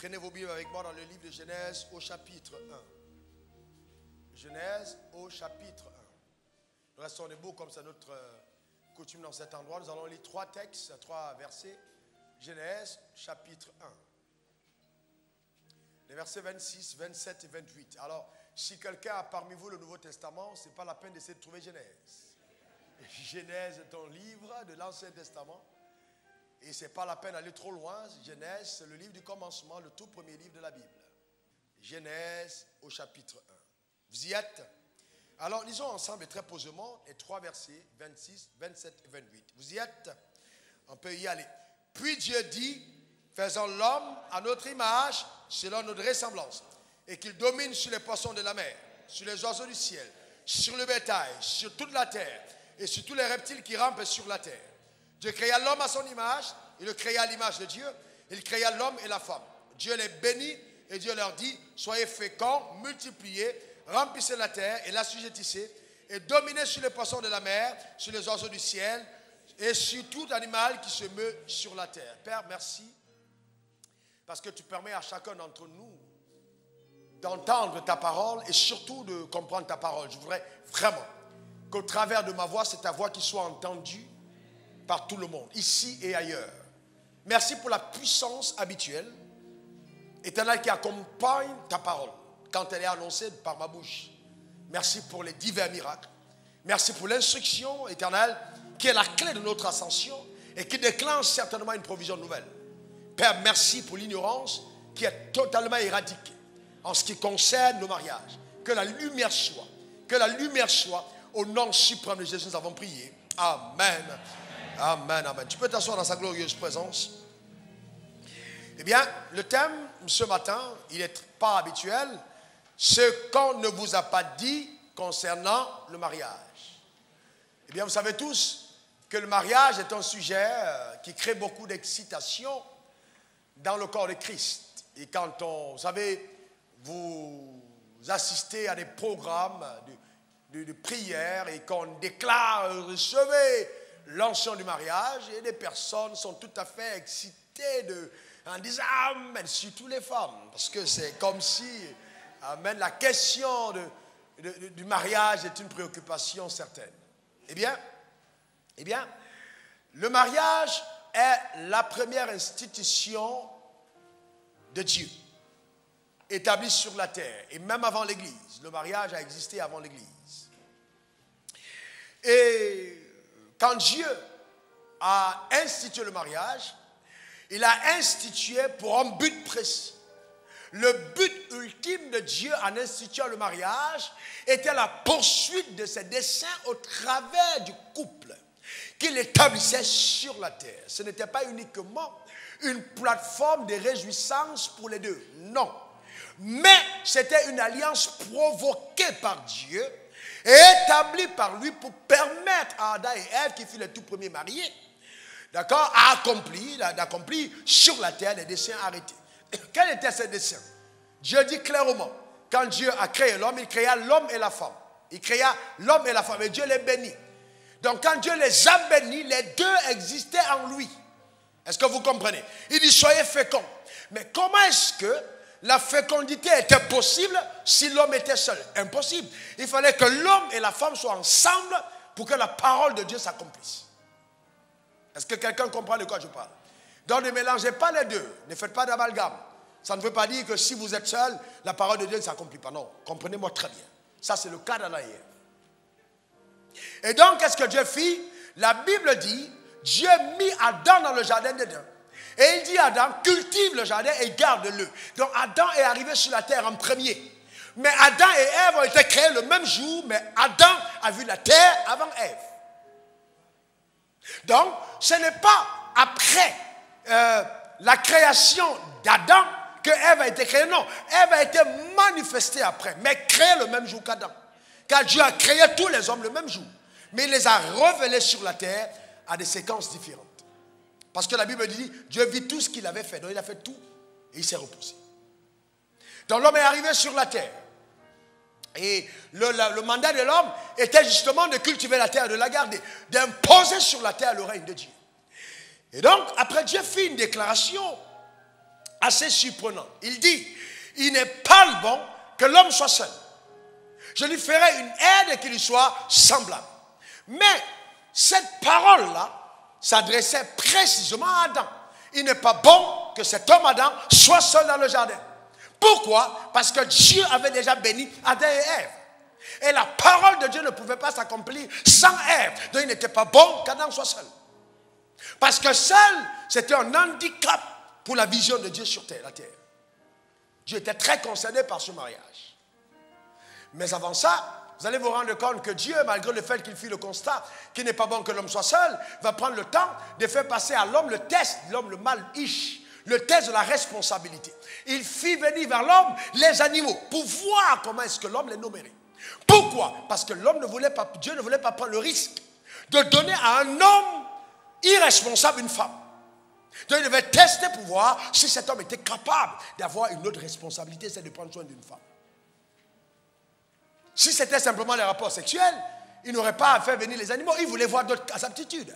Prenez vos Bibles avec moi dans le livre de Genèse au chapitre 1. Genèse au chapitre 1. Nous restons debout comme c'est notre coutume dans cet endroit. Nous allons lire 3 textes, 3 versets. Genèse chapitre 1. Les versets 26, 27 et 28. Alors, si quelqu'un a parmi vous le Nouveau Testament, ce n'est pas la peine d'essayer de trouver Genèse. Genèse est un livre de l'Ancien Testament. Et ce n'est pas la peine d'aller trop loin. Genèse, c'est le livre du commencement, le tout premier livre de la Bible. Genèse au chapitre 1. Vous y êtes? Alors, lisons ensemble et très posément les 3 versets, 26, 27 et 28. Vous y êtes? On peut y aller. Puis Dieu dit, faisons l'homme à notre image, selon notre ressemblance, et qu'il domine sur les poissons de la mer, sur les oiseaux du ciel, sur le bétail, sur toute la terre, et sur tous les reptiles qui rampent sur la terre. Dieu créa l'homme à son image, il le créa à l'image de Dieu, il créa l'homme et la femme. Dieu les bénit et Dieu leur dit, soyez féconds, multipliez, remplissez la terre et l'assujettissez, et dominez sur les poissons de la mer, sur les oiseaux du ciel, et sur tout animal qui se meut sur la terre. Père, merci, parce que tu permets à chacun d'entre nous d'entendre ta parole et surtout de comprendre ta parole. Je voudrais vraiment qu'au travers de ma voix, c'est ta voix qui soit entendue par tout le monde, ici et ailleurs. Merci pour la puissance habituelle, éternelle, qui accompagne ta parole quand elle est annoncée par ma bouche. Merci pour les divers miracles. Merci pour l'instruction éternelle qui est la clé de notre ascension et qui déclenche certainement une provision nouvelle. Père, merci pour l'ignorance qui est totalement éradiquée en ce qui concerne nos mariages. Que la lumière soit. Que la lumière soit. Au nom suprême de Jésus, nous avons prié. Amen. Amen, amen. Tu peux t'asseoir dans sa glorieuse présence. Eh bien, le thème ce matin, il n'est pas habituel. Ce qu'on ne vous a pas dit concernant le mariage. Eh bien, vous savez tous que le mariage est un sujet qui crée beaucoup d'excitation dans le corps de Christ. Et quand vous savez, vous assistez à des programmes de prière et qu'on déclare, recevez l'onction du mariage, et les personnes sont tout à fait excitées en disant amen, surtout les femmes, parce que c'est comme si amen, la question du mariage est une préoccupation certaine. Eh bien, le mariage est la première institution de Dieu établie sur la terre, et même avant l'Église. Le mariage a existé avant l'Église. Et quand Dieu a institué le mariage, il a institué pour un but précis. Le but ultime de Dieu en instituant le mariage était la poursuite de ses desseins au travers du couple qu'il établissait sur la terre. Ce n'était pas uniquement une plateforme de réjouissance pour les deux, non. Mais c'était une alliance provoquée par Dieu et établi par lui pour permettre à Adam et Ève, qui furent les tout premiers mariés, d'accord, d'accomplir sur la terre les desseins arrêtés. Quels étaient ces desseins? Dieu dit clairement, quand Dieu a créé l'homme, il créa l'homme et la femme. Il créa l'homme et la femme et Dieu les bénit. Donc quand Dieu les a bénis, les deux existaient en lui. Est-ce que vous comprenez? Il dit soyez féconds. Mais comment est-ce que la fécondité était possible si l'homme était seul? Impossible. Il fallait que l'homme et la femme soient ensemble pour que la parole de Dieu s'accomplisse. Est-ce que quelqu'un comprend de quoi je parle? Donc ne mélangez pas les deux. Ne faites pas d'amalgame. Ça ne veut pas dire que si vous êtes seul, la parole de Dieu ne s'accomplit pas. Non, comprenez-moi très bien. Ça, c'est le cas d'Adam et Ève. Et donc, qu'est-ce que Dieu fit? La Bible dit, Dieu mit Adam dans le jardin d'Éden. Et il dit à Adam, cultive le jardin et garde-le. Donc Adam est arrivé sur la terre en premier. Mais Adam et Ève ont été créés le même jour, mais Adam a vu la terre avant Ève. Donc, ce n'est pas après la création d'Adam que Ève a été créée. Non, Ève a été manifestée après, mais créée le même jour qu'Adam. Car Dieu a créé tous les hommes le même jour. Mais il les a révélés sur la terre à des séquences différentes. Parce que la Bible dit, Dieu vit tout ce qu'il avait fait. Donc il a fait tout et il s'est reposé. Donc l'homme est arrivé sur la terre. Et le mandat de l'homme était justement de cultiver la terre, de la garder, d'imposer sur la terre le règne de Dieu. Et donc, après Dieu fit une déclaration assez surprenante. Il dit, il n'est pas bon que l'homme soit seul. Je lui ferai une aide qui lui soit semblable. Mais cette parole-là s'adressait précisément à Adam. Il n'est pas bon que cet homme Adam soit seul dans le jardin. Pourquoi? Parce que Dieu avait déjà béni Adam et Ève. Et la parole de Dieu ne pouvait pas s'accomplir sans Ève. Donc il n'était pas bon qu'Adam soit seul. Parce que seul, c'était un handicap pour la vision de Dieu sur la terre. Dieu était très concerné par ce mariage. Mais avant ça, vous allez vous rendre compte que Dieu, malgré le fait qu'il fit le constat qu'il n'est pas bon que l'homme soit seul, va prendre le temps de faire passer à l'homme le test, l'homme le mal ish, le test de la responsabilité. Il fit venir vers l'homme les animaux pour voir comment est-ce que l'homme les nommerait. Pourquoi? Parce que l'homme ne voulait pas, Dieu ne voulait pas prendre le risque de donner à un homme irresponsable une femme. Donc il devait tester pour voir si cet homme était capable d'avoir une autre responsabilité, c'est de prendre soin d'une femme. Si c'était simplement les rapports sexuels, il n'aurait pas à faire venir les animaux. Il voulait voir d'autres aptitudes.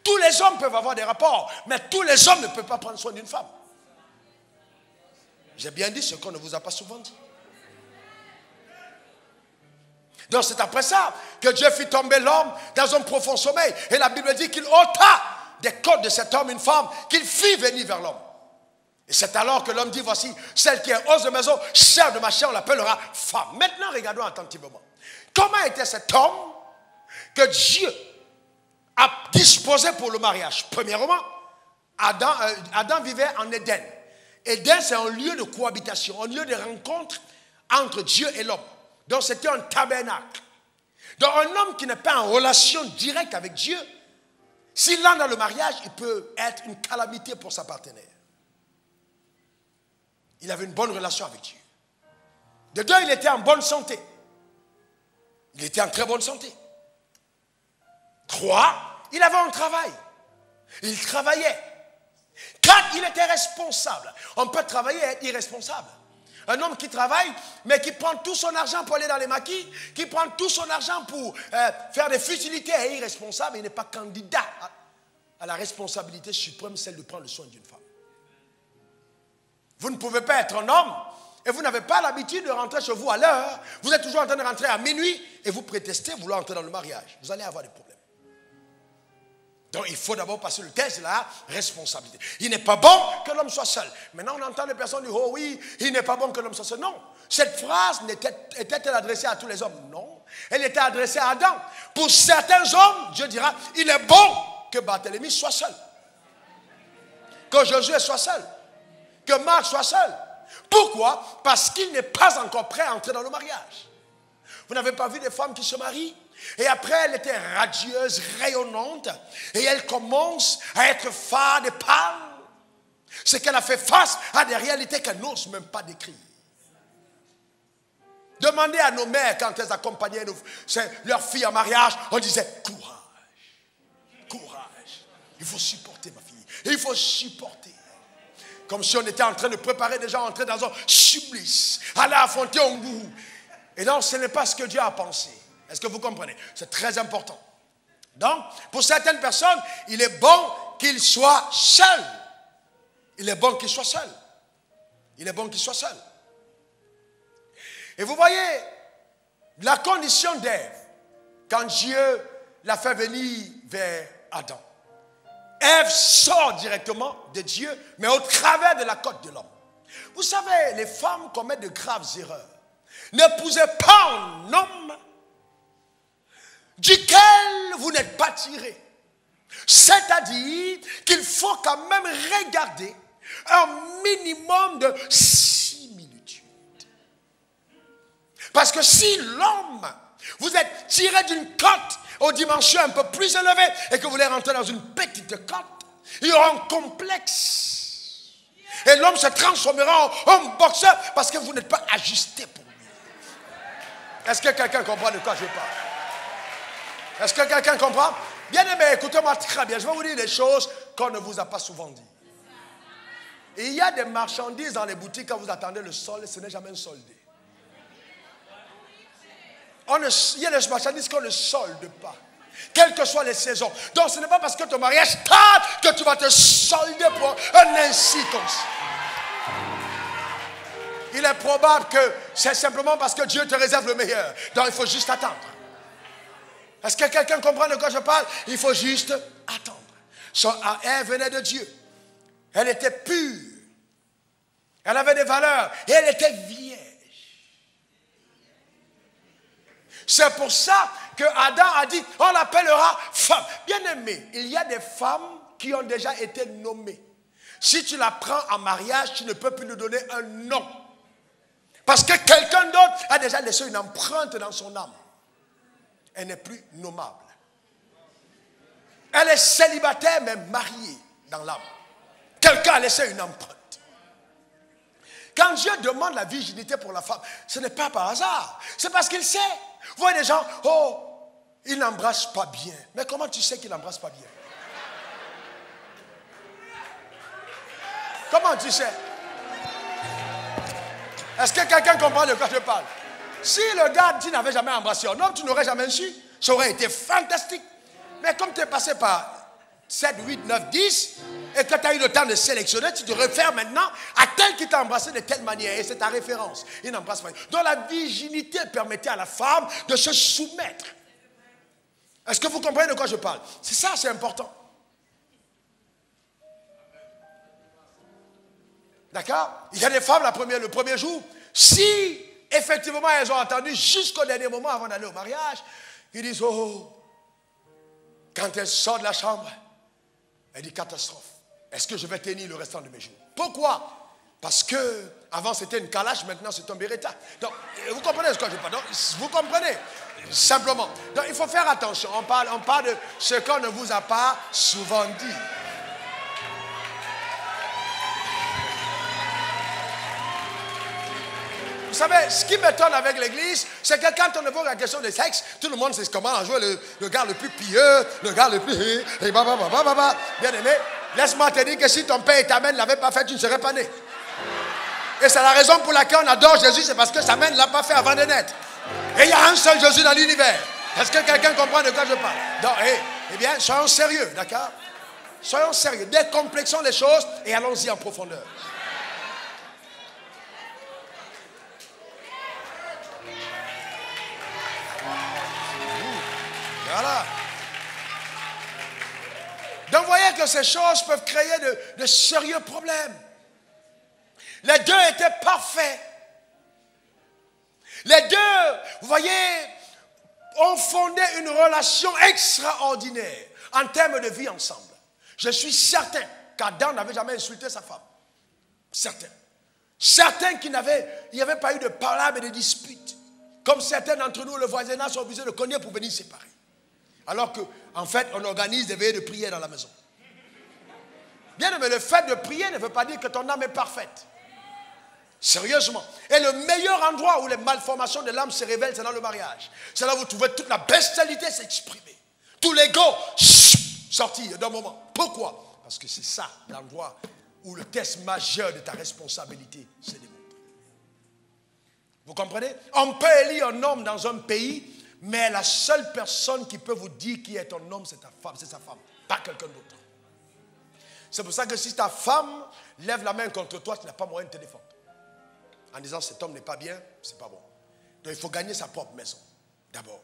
Tous les hommes peuvent avoir des rapports, mais tous les hommes ne peuvent pas prendre soin d'une femme. J'ai bien dit ce qu'on ne vous a pas souvent dit. Donc c'est après ça que Dieu fit tomber l'homme dans un profond sommeil. Et la Bible dit qu'il ôta des côtes de cet homme une femme qu'il fit venir vers l'homme. Et c'est alors que l'homme dit, voici, celle qui est hôte de maison, chère de ma chair, on l'appellera femme. Maintenant, regardons attentivement. Comment était cet homme que Dieu a disposé pour le mariage? Premièrement, Adam vivait en Éden. Éden, c'est un lieu de cohabitation, un lieu de rencontre entre Dieu et l'homme. Donc, c'était un tabernacle. Donc, un homme qui n'est pas en relation directe avec Dieu, s'il entre dans le mariage, il peut être une calamité pour sa partenaire. Il avait une bonne relation avec Dieu. De deux, il était en bonne santé. Il était en très bonne santé. Trois, il avait un travail. Il travaillait. Quatre, il était responsable. On peut travailler et être irresponsable. Un homme qui travaille, mais qui prend tout son argent pour aller dans les maquis, qui prend tout son argent pour faire des futilités, est irresponsable. Il n'est pas candidat à la responsabilité suprême, celle de prendre le soin d'une femme. Vous ne pouvez pas être un homme et vous n'avez pas l'habitude de rentrer chez vous à l'heure. Vous êtes toujours en train de rentrer à minuit et vous prétestez vouloir entrer dans le mariage. Vous allez avoir des problèmes. Donc il faut d'abord passer le test de la responsabilité. Il n'est pas bon que l'homme soit seul. Maintenant on entend des personnes dire, oh oui, il n'est pas bon que l'homme soit seul. Non, cette phrase était-elle adressée à tous les hommes? Non, elle était adressée à Adam. Pour certains hommes, Dieu dira, il est bon que Barthélemy soit seul. Que Josué soit seul. Que Marc soit seul. Pourquoi? Parce qu'il n'est pas encore prêt à entrer dans le mariage. Vous n'avez pas vu des femmes qui se marient et après elle était radieuse, rayonnante et elle commence à être fade et pâle. C'est qu'elle a fait face à des réalités qu'elle n'ose même pas décrire. Demandez à nos mères quand elles accompagnaient leurs filles en mariage, on disait courage, courage. Il faut supporter ma fille. Il faut supporter. Comme si on était en train de préparer des gens à entrer dans un supplice, aller affronter un gourou. Et donc, ce n'est pas ce que Dieu a pensé. Est-ce que vous comprenez? C'est très important. Donc, pour certaines personnes, il est bon qu'il soit seul. Il est bon qu'il soit seul. Il est bon qu'il soit seul. Et vous voyez, la condition d'Ève, quand Dieu l'a fait venir vers Adam. Ève sort directement de Dieu, mais au travers de la côte de l'homme. Vous savez, les femmes commettent de graves erreurs. N'épousez pas un homme duquel vous n'êtes pas tiré. C'est-à-dire qu'il faut quand même regarder un minimum de similitude. Parce que si l'homme, vous êtes tiré d'une côte aux dimensions un peu plus élevées et que vous voulez rentrer dans une petite côte, il y aura un complexe. Et l'homme se transformera en boxeur parce que vous n'êtes pas ajusté pour lui. Est-ce que quelqu'un comprend de quoi je parle? Est-ce que quelqu'un comprend? Bien aimé, écoutez-moi très bien. Je vais vous dire les choses qu'on ne vous a pas souvent dit. Et il y a des marchandises dans les boutiques, quand vous attendez le solde, ce n'est jamais un soldé. Il y a des marchandises qu'on ne solde pas, quelles que soient les saisons. Donc ce n'est pas parce que ton mariage tarde que tu vas te solder pour un ainsi comme ça. il est probable que c'est simplement parce que Dieu te réserve le meilleur. Donc il faut juste attendre. Est-ce que quelqu'un comprend de quoi je parle? Il faut juste attendre. Elle venait de Dieu. Elle était pure. Elle avait des valeurs. Et elle était vierge. C'est pour ça que Adam a dit, on l'appellera femme. Bien aimé, il y a des femmes qui ont déjà été nommées. Si tu la prends en mariage, tu ne peux plus lui donner un nom. Parce que quelqu'un d'autre a déjà laissé une empreinte dans son âme. Elle n'est plus nommable. Elle est célibataire mais mariée dans l'âme. Quelqu'un a laissé une empreinte. Quand Dieu demande la virginité pour la femme, ce n'est pas par hasard. C'est parce qu'il sait. Vous voyez des gens, oh, il n'embrasse pas bien. Mais comment tu sais qu'il n'embrasse pas bien? Comment tu sais? Est-ce que quelqu'un comprend de quoi je parle? Si le gars, tu n'avais jamais embrassé un homme, tu n'aurais jamais su. Ça aurait été fantastique. Mais comme tu es passé par 7, 8, 9, 10, et que tu as eu le temps de sélectionner, tu te réfères maintenant à tel qui t'a embrassé de telle manière. Et c'est ta référence. Il n'embrasse pas. Donc la virginité permettait à la femme de se soumettre. Est-ce que vous comprenez de quoi je parle? C'est ça, c'est important. D'accord? Il y a des femmes, le premier jour, si effectivement elles ont attendu jusqu'au dernier moment avant d'aller au mariage, ils disent, oh, quand elles sortent de la chambre, elle dit catastrophe. Est-ce que je vais tenir le restant de mes jours? Pourquoi? Parce que avant c'était une calache, maintenant c'est un beretta. Donc, vous comprenez ce que je parle? Donc, vous comprenez? Simplement. Donc, il faut faire attention. On parle de ce qu'on ne vous a pas souvent dit. Vous savez, ce qui m'étonne avec l'église, c'est que quand on évoque la question du sexe, tout le monde sait comment jouer le gars le plus pieux, le gars le plus... Et bien aimé, laisse-moi te dire que si ton père et ta mère ne l'avaient pas fait, tu ne serais pas né. Et c'est la raison pour laquelle on adore Jésus, c'est parce que sa mère ne l'a pas fait avant de naître. Et il y a un seul Jésus dans l'univers. Est-ce que quelqu'un comprend de quoi je parle? Donc, eh bien, soyons sérieux, d'accord? Soyons sérieux, décomplexons les choses et allons-y en profondeur. Voilà. Donc, vous voyez que ces choses peuvent créer de sérieux problèmes. Les deux étaient parfaits. Les deux, vous voyez, ont fondé une relation extraordinaire en termes de vie ensemble. Je suis certain qu'Adam n'avait jamais insulté sa femme. Certain. Certain qu'il n'y avait pas eu de palabre et de disputes. Comme certains d'entre nous, le voisinage sont obligés de cogner pour venir séparer. Alors qu'en fait, on organise des veillées de prière dans la maison. Bien, mais le fait de prier ne veut pas dire que ton âme est parfaite. Sérieusement. Et le meilleur endroit où les malformations de l'âme se révèlent, c'est dans le mariage. C'est là où vous trouvez toute la bestialité s'exprimer. Tout l'ego sortir d'un moment. Pourquoi? Parce que c'est ça l'endroit où le test majeur de ta responsabilité se démontre. Vous comprenez? On peut élire un homme dans un pays, mais la seule personne qui peut vous dire qui est ton homme, c'est ta femme, c'est sa femme, pas quelqu'un d'autre. C'est pour ça que si ta femme lève la main contre toi, tu n'as pas moyen de te défendre. En disant cet homme n'est pas bien, c'est pas bon. Donc il faut gagner sa propre maison, d'abord.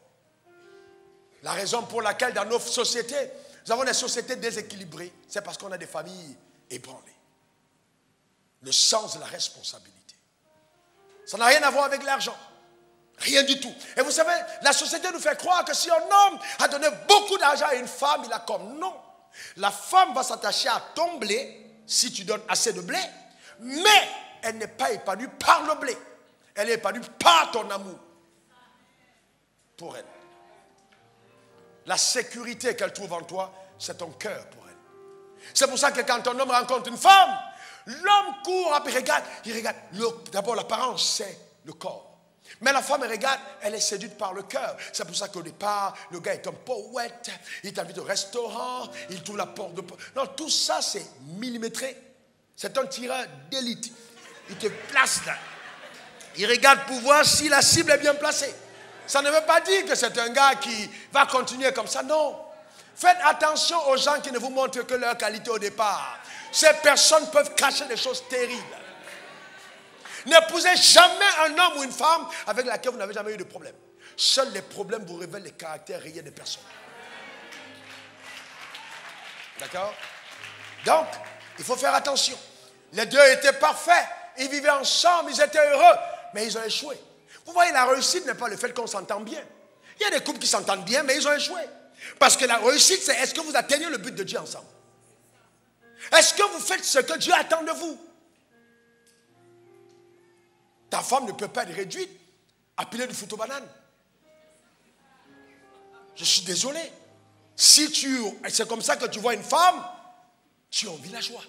La raison pour laquelle dans nos sociétés, nous avons des sociétés déséquilibrées, c'est parce qu'on a des familles ébranlées. Le sens de la responsabilité. Ça n'a rien à voir avec l'argent. Rien du tout. Et vous savez, la société nous fait croire que si un homme a donné beaucoup d'argent à une femme, il a comme non. La femme va s'attacher à ton blé, si tu donnes assez de blé, mais elle n'est pas épanouie par le blé. Elle est épanouie par ton amour pour elle. La sécurité qu'elle trouve en toi, c'est ton cœur pour elle. C'est pour ça que quand un homme rencontre une femme, l'homme court, après il regarde. D'abord, l'apparence, c'est le corps. Mais la femme, elle regarde, elle est séduite par le cœur. C'est pour ça qu'au départ, le gars est un poète, il t'invite au restaurant, il trouve la porte de... Non, tout ça, c'est millimétré. C'est un tireur d'élite. Il te place là. Il regarde pour voir si la cible est bien placée. Ça ne veut pas dire que c'est un gars qui va continuer comme ça, non. Faites attention aux gens qui ne vous montrent que leur qualité au départ. Ces personnes peuvent cacher des choses terribles. N'épousez jamais un homme ou une femme avec laquelle vous n'avez jamais eu de problème. Seuls les problèmes vous révèlent les caractères réels des personnes. D'accord? Donc, il faut faire attention. Les deux étaient parfaits. Ils vivaient ensemble, ils étaient heureux. Mais ils ont échoué. Vous voyez, la réussite n'est pas le fait qu'on s'entend bien. Il y a des couples qui s'entendent bien, mais ils ont échoué. Parce que la réussite, c'est est-ce que vous atteignez le but de Dieu ensemble? Est-ce que vous faites ce que Dieu attend de vous? Ta femme ne peut pas être réduite à piler du photo banane. Je suis désolé. Si c'est comme ça que tu vois une femme, tu es en villageois.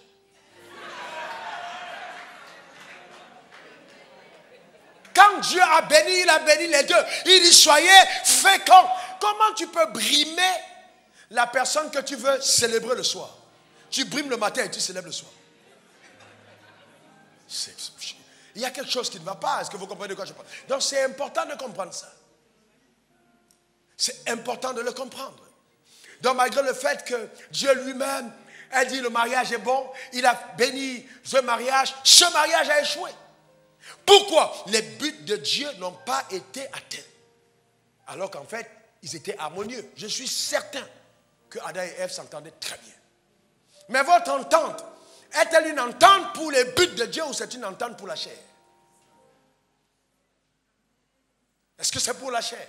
Quand Dieu a béni, il a béni les deux. Il dit soyez féconds. Comment tu peux brimer la personne que tu veux célébrer le soir? Tu brimes le matin et tu célèbres le soir. Il y a quelque chose qui ne va pas. Est-ce que vous comprenez de quoi je parle? Donc c'est important de comprendre ça. C'est important de le comprendre. Donc malgré le fait que Dieu lui-même a dit le mariage est bon, il a béni ce mariage a échoué. Pourquoi? Les buts de Dieu n'ont pas été atteints. Alors qu'en fait, ils étaient harmonieux. Je suis certain que Adam et Ève s'entendaient très bien. Mais votre entente, est-elle une entente pour les buts de Dieu ou c'est une entente pour la chair? Est-ce que c'est pour la chair?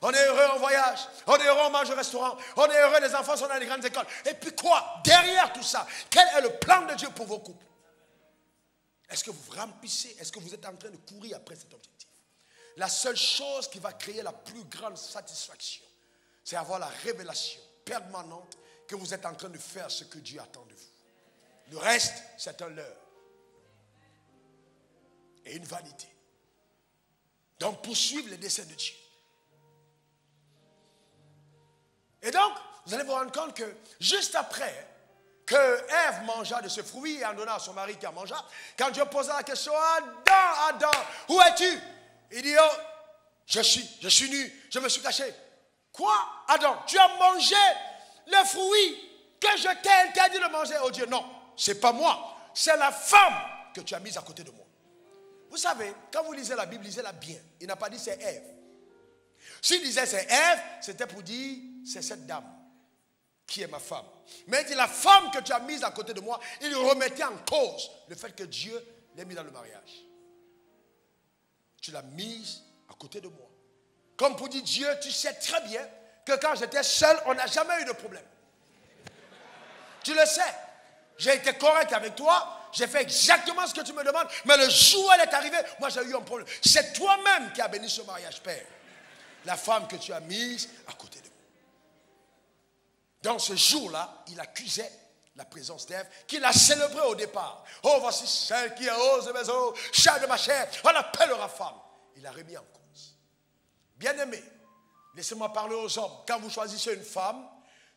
On est heureux en voyage, on est heureux en mange au restaurant, on est heureux, les enfants sont dans les grandes écoles. Et puis quoi? Derrière tout ça, quel est le plan de Dieu pour vos couples? Est-ce que vous remplissez? Est-ce que vous êtes en train de courir après cet objectif? La seule chose qui va créer la plus grande satisfaction, c'est avoir la révélation permanente que vous êtes en train de faire ce que Dieu attend de vous. Le reste, c'est un leurre et une vanité. Donc, poursuivre les desseins de Dieu. Et donc, vous allez vous rendre compte que juste après que Ève mangea de ce fruit et en donna à son mari qui en mangea, quand Dieu posa la question, Adam, où es-tu? Il dit, oh, je suis nu, je me suis caché. Quoi, Adam? Tu as mangé le fruit que je t'ai interdit de manger? Oh Dieu, non, c'est pas moi, c'est la femme que tu as mise à côté de moi. Vous savez, quand vous lisez la Bible, lisez-la bien. Il n'a pas dit c'est Ève. S'il disait c'est Ève, c'était pour dire c'est cette dame qui est ma femme. Mais il dit la femme que tu as mise à côté de moi, il remettait en cause le fait que Dieu l'ait mis dans le mariage. Tu l'as mise à côté de moi. Comme pour dire Dieu, tu sais très bien que quand j'étais seul, on n'a jamais eu de problème. Tu le sais. J'ai été correct avec toi. J'ai fait exactement ce que tu me demandes. Mais le jour où elle est arrivée, moi j'ai eu un problème. C'est toi-même qui as béni ce mariage, Père. La femme que tu as mise à côté de moi. Dans ce jour-là, il accusait la présence d'Ève, qu'il a célébrée au départ. Oh, voici celle qui est hausse de mes os, chair de ma chair, on l'appellera femme. Il l'a remis en cause. Bien-aimé, laissez-moi parler aux hommes. Quand vous choisissez une femme,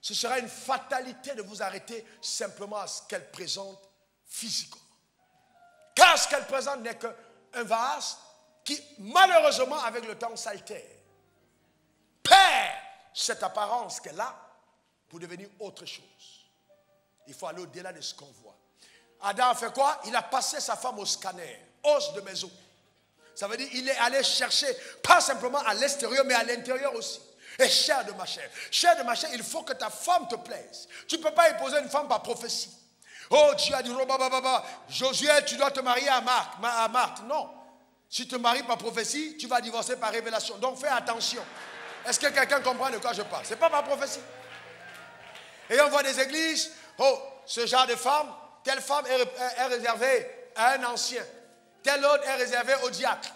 ce sera une fatalité de vous arrêter simplement à ce qu'elle présente physiquement. Car ce qu'elle présente n'est qu'un vase qui, malheureusement, avec le temps, s'altère. Perd cette apparence qu'elle a pour devenir autre chose. Il faut aller au-delà de ce qu'on voit. Adam a fait quoi? Il a passé sa femme au scanner, os de mes os. Ça veut dire qu'il est allé chercher, pas simplement à l'extérieur, mais à l'intérieur aussi. Et chair de ma chair. Chair de ma chair, il faut que ta femme te plaise. Tu ne peux pas épouser une femme par prophétie. Oh, Dieu a dit, Josué, tu dois te marier à Marthe. Non. Si tu te maries par prophétie, tu vas divorcer par révélation. Donc fais attention. Est-ce que quelqu'un comprend de quoi je parle? Ce n'est pas par prophétie. Et on voit des églises, oh, ce genre de femme, telle femme est réservée à un ancien. Telle autre est réservée au diacre.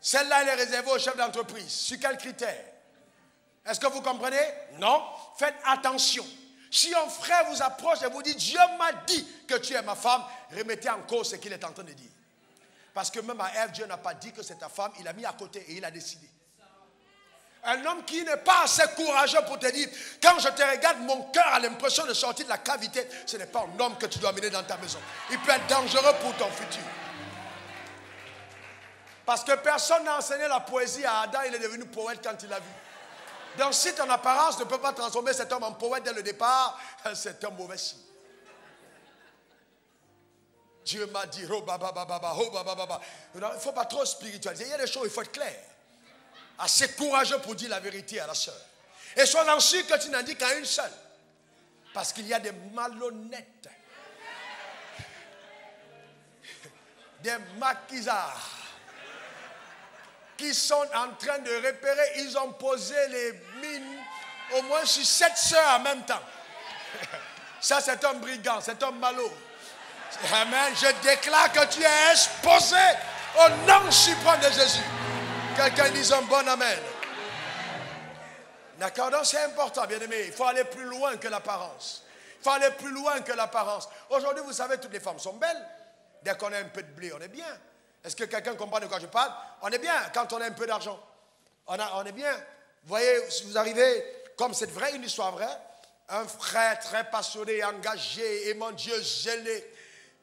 Celle-là, elle est réservée au chef d'entreprise. Sur quels critères? Est-ce que vous comprenez? Non. Faites attention. Si un frère vous approche et vous dit, Dieu m'a dit que tu es ma femme, remettez en cause ce qu'il est en train de dire. Parce que même à Ève, Dieu n'a pas dit que c'est ta femme, il a mis à côté et il a décidé. Un homme qui n'est pas assez courageux pour te dire, quand je te regarde, mon cœur a l'impression de sortir de la cavité, ce n'est pas un homme que tu dois amener dans ta maison. Il peut être dangereux pour ton futur. Parce que personne n'a enseigné la poésie à Adam, il est devenu poète quand il l'a vu. Donc si ton apparence ne peut pas transformer cet homme en poète dès le départ, c'est un mauvais signe. Dieu m'a dit, oh, bah, bah, bah, bah, oh, bah, bah, bah, bah. Il ne faut pas trop spiritualiser. Il y a des choses, il faut être clair. Assez courageux pour dire la vérité à la sœur. Et sois-en sûr que tu n'en dis qu'à une seule. Parce qu'il y a des malhonnêtes. Des maquisards. Qui sont en train de repérer. Ils ont posé les mines au moins sur 7 sœurs en même temps. Ça, c'est un brigand, c'est un malot. Amen. Je déclare que tu es exposé au nom suprême de Jésus. Quelqu'un dise un bon amen. D'accord? Donc c'est important, bien aimé. Il faut aller plus loin que l'apparence. Il faut aller plus loin que l'apparence. Aujourd'hui, vous savez, toutes les femmes sont belles. Dès qu'on a un peu de blé, on est bien. Est-ce que quelqu'un comprend de quoi je parle? On est bien quand on a un peu d'argent. On est bien. Vous voyez, si vous arrivez, comme c'est vrai, une histoire vraie, un frère très passionné, engagé, aimant Dieu, zélé,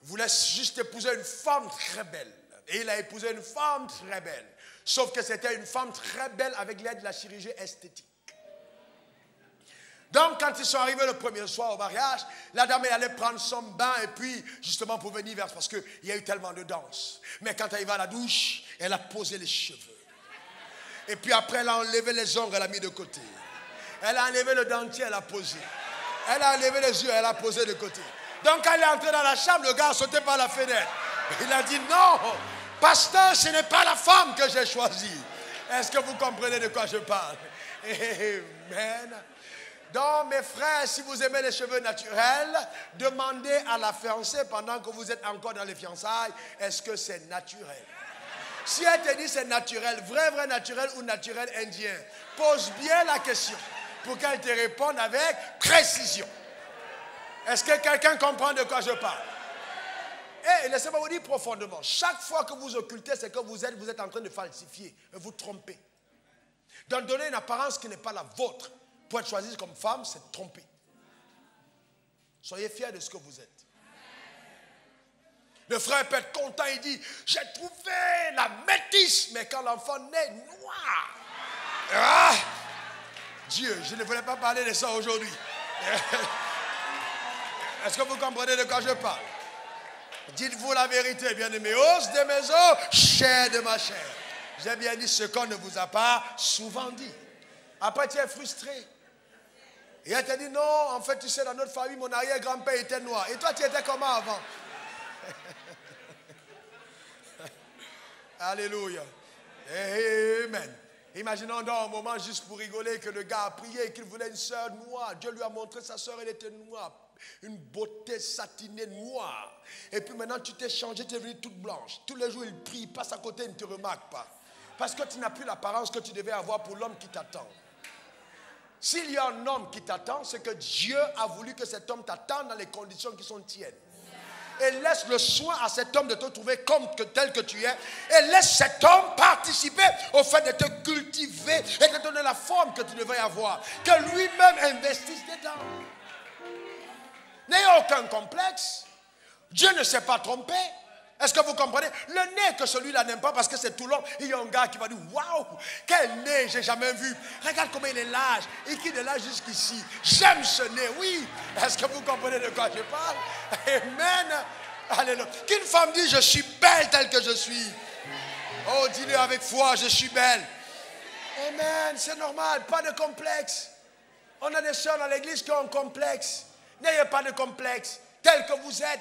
voulait juste épouser une femme très belle. Et il a épousé une femme très belle. Sauf que c'était une femme très belle avec l'aide de la chirurgie esthétique. Donc, quand ils sont arrivés le premier soir au mariage, la dame elle allait prendre son bain et puis, justement, pour venir vers, parce qu'il y a eu tellement de danse. Mais quand elle va à la douche, elle a posé les cheveux. Et puis après, elle a enlevé les ongles, elle a mis de côté. Elle a enlevé le dentier, elle a posé. Elle a enlevé les yeux, elle a posé de côté. Donc, quand elle est entrée dans la chambre, le gars a sauté par la fenêtre. Il a dit, non, pasteur, ce n'est pas la femme que j'ai choisie. Est-ce que vous comprenez de quoi je parle? Amen. Donc, mes frères, si vous aimez les cheveux naturels, demandez à la fiancée pendant que vous êtes encore dans les fiançailles, est-ce que c'est naturel? Si elle te dit c'est naturel, vrai naturel ou naturel indien, pose bien la question pour qu'elle te réponde avec précision. Est-ce que quelqu'un comprend de quoi je parle? Et laissez-moi vous dire profondément, chaque fois que vous occultez ce que vous êtes en train de falsifier, vous trompez. Donc donner une apparence qui n'est pas la vôtre pour être choisi comme femme, c'est tromper. Soyez fiers de ce que vous êtes. Le frère peut être content, il dit, j'ai trouvé la métisse, mais quand l'enfant naît noir. Ah, Dieu, je ne voulais pas parler de ça aujourd'hui. Est-ce que vous comprenez de quoi je parle? Dites-vous la vérité, bien-aimés. Os de mes os, chair de ma chair. J'ai bien dit ce qu'on ne vous a pas souvent dit. Après, tu es frustré. Et elle t'a dit, non, en fait, tu sais, dans notre famille, mon arrière-grand-père était noir. Et toi, tu étais comment avant? Alléluia. Amen. Imaginons donc un moment, juste pour rigoler, que le gars a prié et qu'il voulait une sœur noire. Dieu lui a montré sa sœur, elle était noire. Une beauté satinée noire. Et puis maintenant, tu t'es changé, tu es devenue toute blanche. Tous les jours, il prie, il passe à côté, il ne te remarque pas. Parce que tu n'as plus l'apparence que tu devais avoir pour l'homme qui t'attend. S'il y a un homme qui t'attend, c'est que Dieu a voulu que cet homme t'attende dans les conditions qui sont tiennes. Et laisse le soin à cet homme de te trouver tel que tu es. Et laisse cet homme participer au fait de te cultiver et de te donner la forme que tu devrais avoir. Que lui-même investisse dedans. N'ayez aucun complexe. Dieu ne s'est pas trompé. Est-ce que vous comprenez? Le nez que celui-là n'aime pas parce que c'est tout long. Il y a un gars qui va dire, waouh, quel nez j'ai jamais vu. Regarde comment il est large. Et qu'il est là jusqu'ici. J'aime ce nez, oui. Est-ce que vous comprenez de quoi je parle? Amen. Alléluia. Qu'une femme dit, je suis belle telle que je suis. Oh, dis-le avec foi, je suis belle. Amen. C'est normal, pas de complexe. On a des sœurs dans l'église qui ont un complexe. N'ayez pas de complexe. Tel que vous êtes.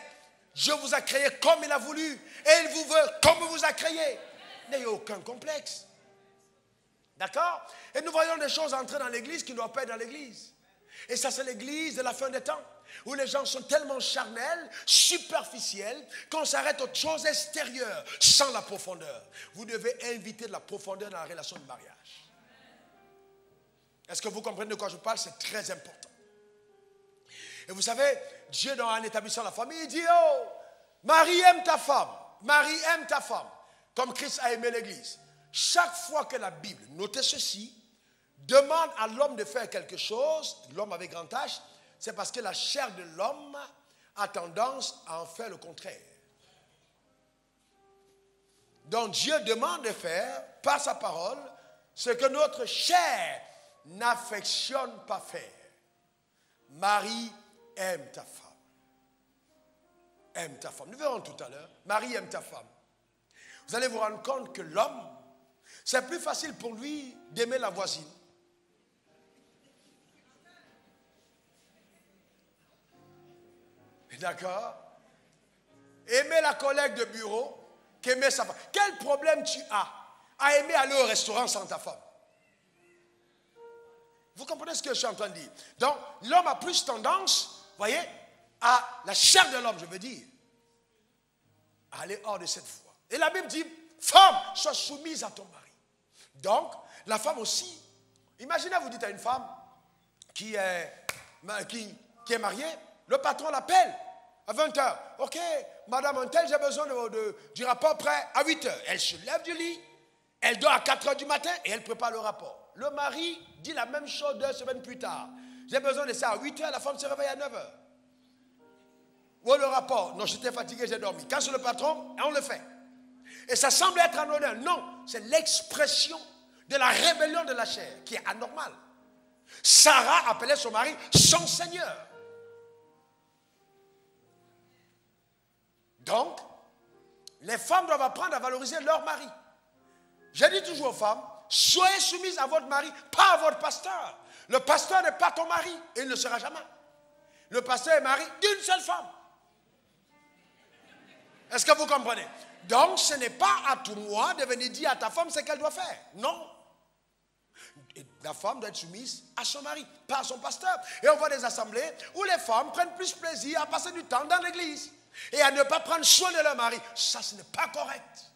Dieu vous a créé comme il a voulu. Et il vous veut comme il vous a créé. N'ayez aucun complexe. D'accord? Et nous voyons des choses entrer dans l'église qui ne doivent pas être dans l'église. Et ça, c'est l'église de la fin des temps. Où les gens sont tellement charnels, superficiels, qu'on s'arrête aux choses extérieures, sans la profondeur. Vous devez inviter de la profondeur dans la relation de mariage. Est-ce que vous comprenez de quoi je parle? C'est très important. Et vous savez, Dieu, en établissant la famille, il dit, oh, Marie aime ta femme. Marie aime ta femme. Comme Christ a aimé l'église. Chaque fois que la Bible, notez ceci, demande à l'homme de faire quelque chose, l'homme avec grand H, c'est parce que la chair de l'homme a tendance à en faire le contraire. Donc Dieu demande de faire, par sa parole, ce que notre chair n'affectionne pas faire. Marie aime ta femme. aime ta femme. Nous verrons tout à l'heure. Marie aime ta femme. Vous allez vous rendre compte que l'homme, c'est plus facile pour lui d'aimer la voisine. D'accord? Aimer la collègue de bureau qu'aimer sa femme. Quel problème tu as à aimer aller au restaurant sans ta femme? Vous comprenez ce que je suis en train de dire? Donc, l'homme a plus tendance, voyez, à la chair de l'homme, je veux dire, à aller hors de cette foi. Et la Bible dit, femme, sois soumise à ton mari. Donc, la femme aussi. Imaginez, vous dites à une femme qui est mariée, le patron l'appelle à 20h. Ok, madame Antel, j'ai besoin du rapport prêt à 8h. Elle se lève du lit, elle dort à 4h du matin et elle prépare le rapport. Le mari dit la même chose 2 semaines plus tard. J'ai besoin de ça à 8h, la femme se réveille à 9h. Où est le rapport? Non, j'étais fatigué, j'ai dormi. Quand c'est le patron, on le fait. Et ça semble être anodin. Non, c'est l'expression de la rébellion de la chair qui est anormale. Sarah appelait son mari son Seigneur. Donc, les femmes doivent apprendre à valoriser leur mari. Je dis toujours aux femmes, soyez soumises à votre mari, pas à votre pasteur. Le pasteur n'est pas ton mari et il ne le sera jamais. Le pasteur est mari d'une seule femme. Est-ce que vous comprenez? Donc, ce n'est pas à toi de venir dire à ta femme ce qu'elle doit faire. Non. Et la femme doit être soumise à son mari, pas à son pasteur. Et on voit des assemblées où les femmes prennent plus plaisir à passer du temps dans l'église et à ne pas prendre soin de leur mari. Ça, ce n'est pas correct.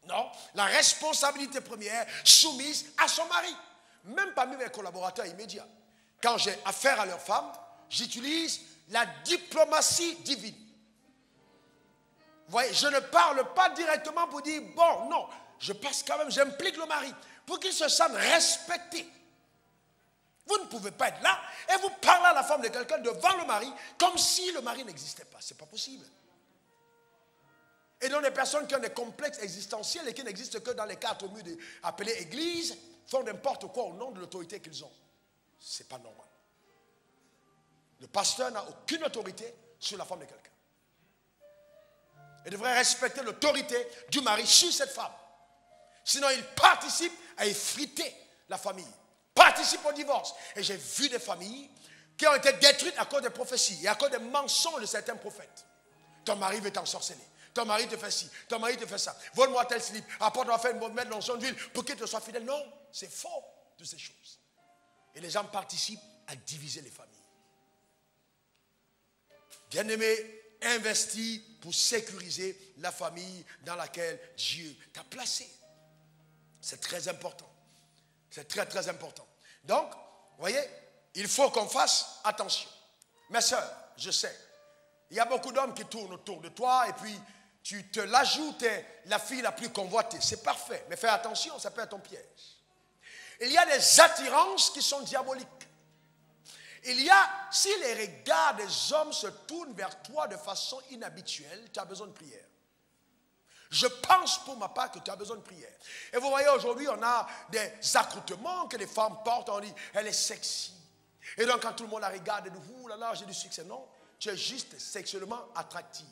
Non, la responsabilité première, soumise à son mari. Même parmi mes collaborateurs immédiats, quand j'ai affaire à leur femme, j'utilise la diplomatie divine. Vous voyez, je ne parle pas directement pour dire, bon, non, je passe quand même, j'implique le mari, pour qu'il se sente respecté. Vous ne pouvez pas être là et vous parlez à la femme de quelqu'un devant le mari, comme si le mari n'existait pas. Ce n'est pas possible. Et donc les personnes qui ont des complexes existentiels et qui n'existent que dans les 4 murs appelés église, font n'importe quoi au nom de l'autorité qu'ils ont. Ce n'est pas normal. Le pasteur n'a aucune autorité sur la femme de quelqu'un. Il devrait respecter l'autorité du mari sur cette femme. Sinon, il participe à effriter la famille. Participe au divorce. Et j'ai vu des familles qui ont été détruites à cause des prophéties et à cause des mensonges de certains prophètes. Ton mari veut t'ensorceler. Ton mari te fait ci, ton mari te fait ça. Vole-moi tel slip. Après, on doit faire une mettre dans son huile pour qu'il te soit fidèle. Non, c'est faux, toutes ces choses. Et les gens participent à diviser les familles. Bien-aimé, investis pour sécuriser la famille dans laquelle Dieu t'a placé. C'est très important. C'est très, très important. Donc, vous voyez, il faut qu'on fasse attention. Mes soeurs, je sais, il y a beaucoup d'hommes qui tournent autour de toi et puis tu te l'ajoutes, la fille la plus convoitée. C'est parfait, mais fais attention, ça peut être ton piège. Il y a des attirances qui sont diaboliques. Il y a, si les regards des hommes se tournent vers toi de façon inhabituelle, tu as besoin de prière. Je pense pour ma part que tu as besoin de prière. Et vous voyez, aujourd'hui, on a des accoutrements que les femmes portent, on dit, elle est sexy. Et donc, quand tout le monde la regarde, elle dit, ouh là là, j'ai du succès. Non, tu es juste sexuellement attractive.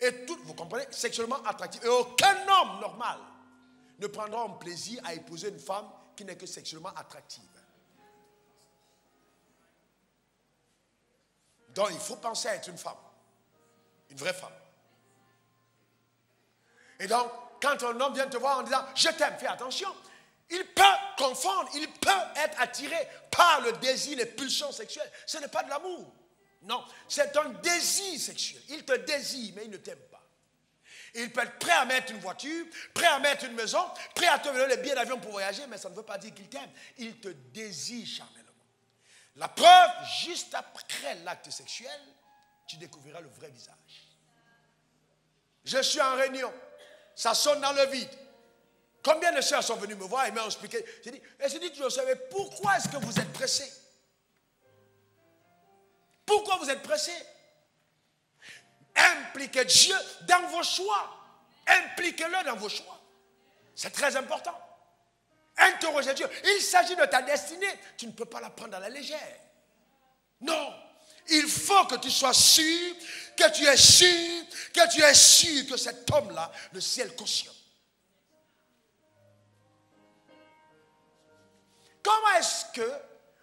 Et tout, vous comprenez, sexuellement attractive. Et aucun homme normal ne prendra un plaisir à épouser une femme qui n'est que sexuellement attractive. Donc, il faut penser à être une femme. Une vraie femme. Et donc, quand un homme vient te voir en disant « Je t'aime », fais attention. Il peut confondre, il peut être attiré par le désir, les pulsions sexuelles. Ce n'est pas de l'amour. Non, c'est un désir sexuel. Il te désire, mais il ne t'aime pas. Il peut être prêt à mettre une voiture, prêt à mettre une maison, prêt à te donner les billets d'avion pour voyager, mais ça ne veut pas dire qu'il t'aime. Il te désire charnellement. La preuve, juste après l'acte sexuel, tu découvriras le vrai visage. Je suis en réunion, ça sonne dans le vide. Combien de sœurs sont venues me voir et m'ont expliqué. J'ai dit, tu savais, pourquoi est-ce que vous êtes pressés? Pourquoi vous êtes pressés? Impliquez Dieu dans vos choix. Impliquez-le dans vos choix. C'est très important. Interrogez Dieu. Il s'agit de ta destinée. Tu ne peux pas la prendre à la légère. Non. Il faut que tu sois sûr que tu es sûr que cet homme-là, le ciel cautionne. Comment est-ce que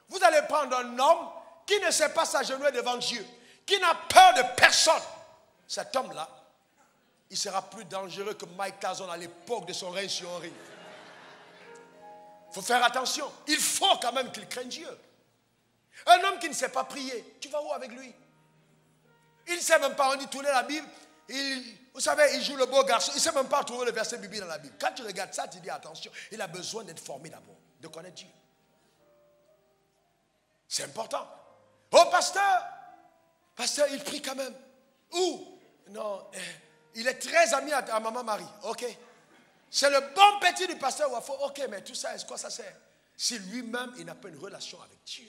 vous allez prendre un homme qui ne sait pas s'agenouiller devant Dieu, qui n'a peur de personne? Cet homme-là, il sera plus dangereux que Mike Tyson à l'époque de son règne sur un ring. Il faut faire attention. Il faut quand même qu'il craigne Dieu. Un homme qui ne sait pas prier, tu vas où avec lui? Il ne sait même pas, on dit tourner la Bible. Vous savez, il joue le beau garçon. Il ne sait même pas trouver le verset biblique dans la Bible. Quand tu regardes ça, tu dis attention. Il a besoin d'être formé d'abord, de connaître Dieu. C'est important. Oh, pasteur, il prie quand même. Où? Non, il est très ami à maman Marie. Ok. C'est le bon petit du pasteur Wafo. Ok, mais tout ça, est-ce quoi ça sert? Si lui-même, il n'a pas une relation avec Dieu.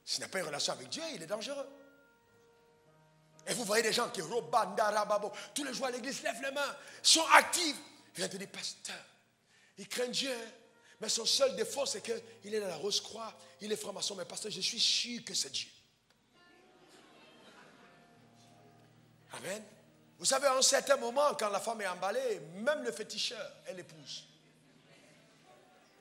S'il n'a pas une relation avec Dieu, il est dangereux. Et vous voyez des gens qui tous les jours à l'église lèvent les mains, sont actifs. Il vient te dire, pasteur, il craint Dieu. Mais son seul défaut, c'est qu'il est dans la Rose-Croix, il est franc-maçon. Mais pasteur, je suis sûr que c'est Dieu. Amen. Vous savez, à un certain moment, quand la femme est emballée, même le féticheur, elle épouse.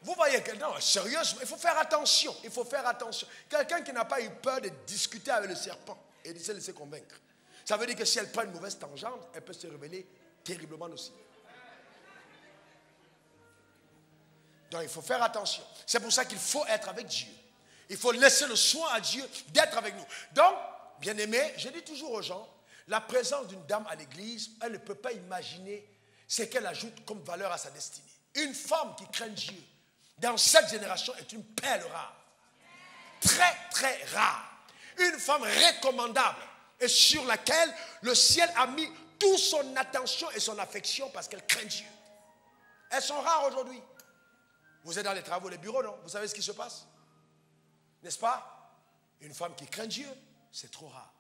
Vous voyez que, non, sérieusement, il faut faire attention. Il faut faire attention. Quelqu'un qui n'a pas eu peur de discuter avec le serpent et de se laisser convaincre. Ça veut dire que si elle prend une mauvaise tangente, elle peut se révéler terriblement aussi. Donc il faut faire attention. C'est pour ça qu'il faut être avec Dieu. Il faut laisser le soin à Dieu d'être avec nous. Donc, bien aimé, je dis toujours aux gens, la présence d'une dame à l'église, elle ne peut pas imaginer ce qu'elle ajoute comme valeur à sa destinée. Une femme qui craint Dieu, dans cette génération, est une perle rare. Très, très rare. Une femme recommandable et sur laquelle le ciel a mis toute son attention et son affection parce qu'elle craint Dieu. Elles sont rares aujourd'hui. Vous êtes dans les travaux, les bureaux, non? Vous savez ce qui se passe? N'est-ce pas? Une femme qui craint Dieu, c'est trop rare.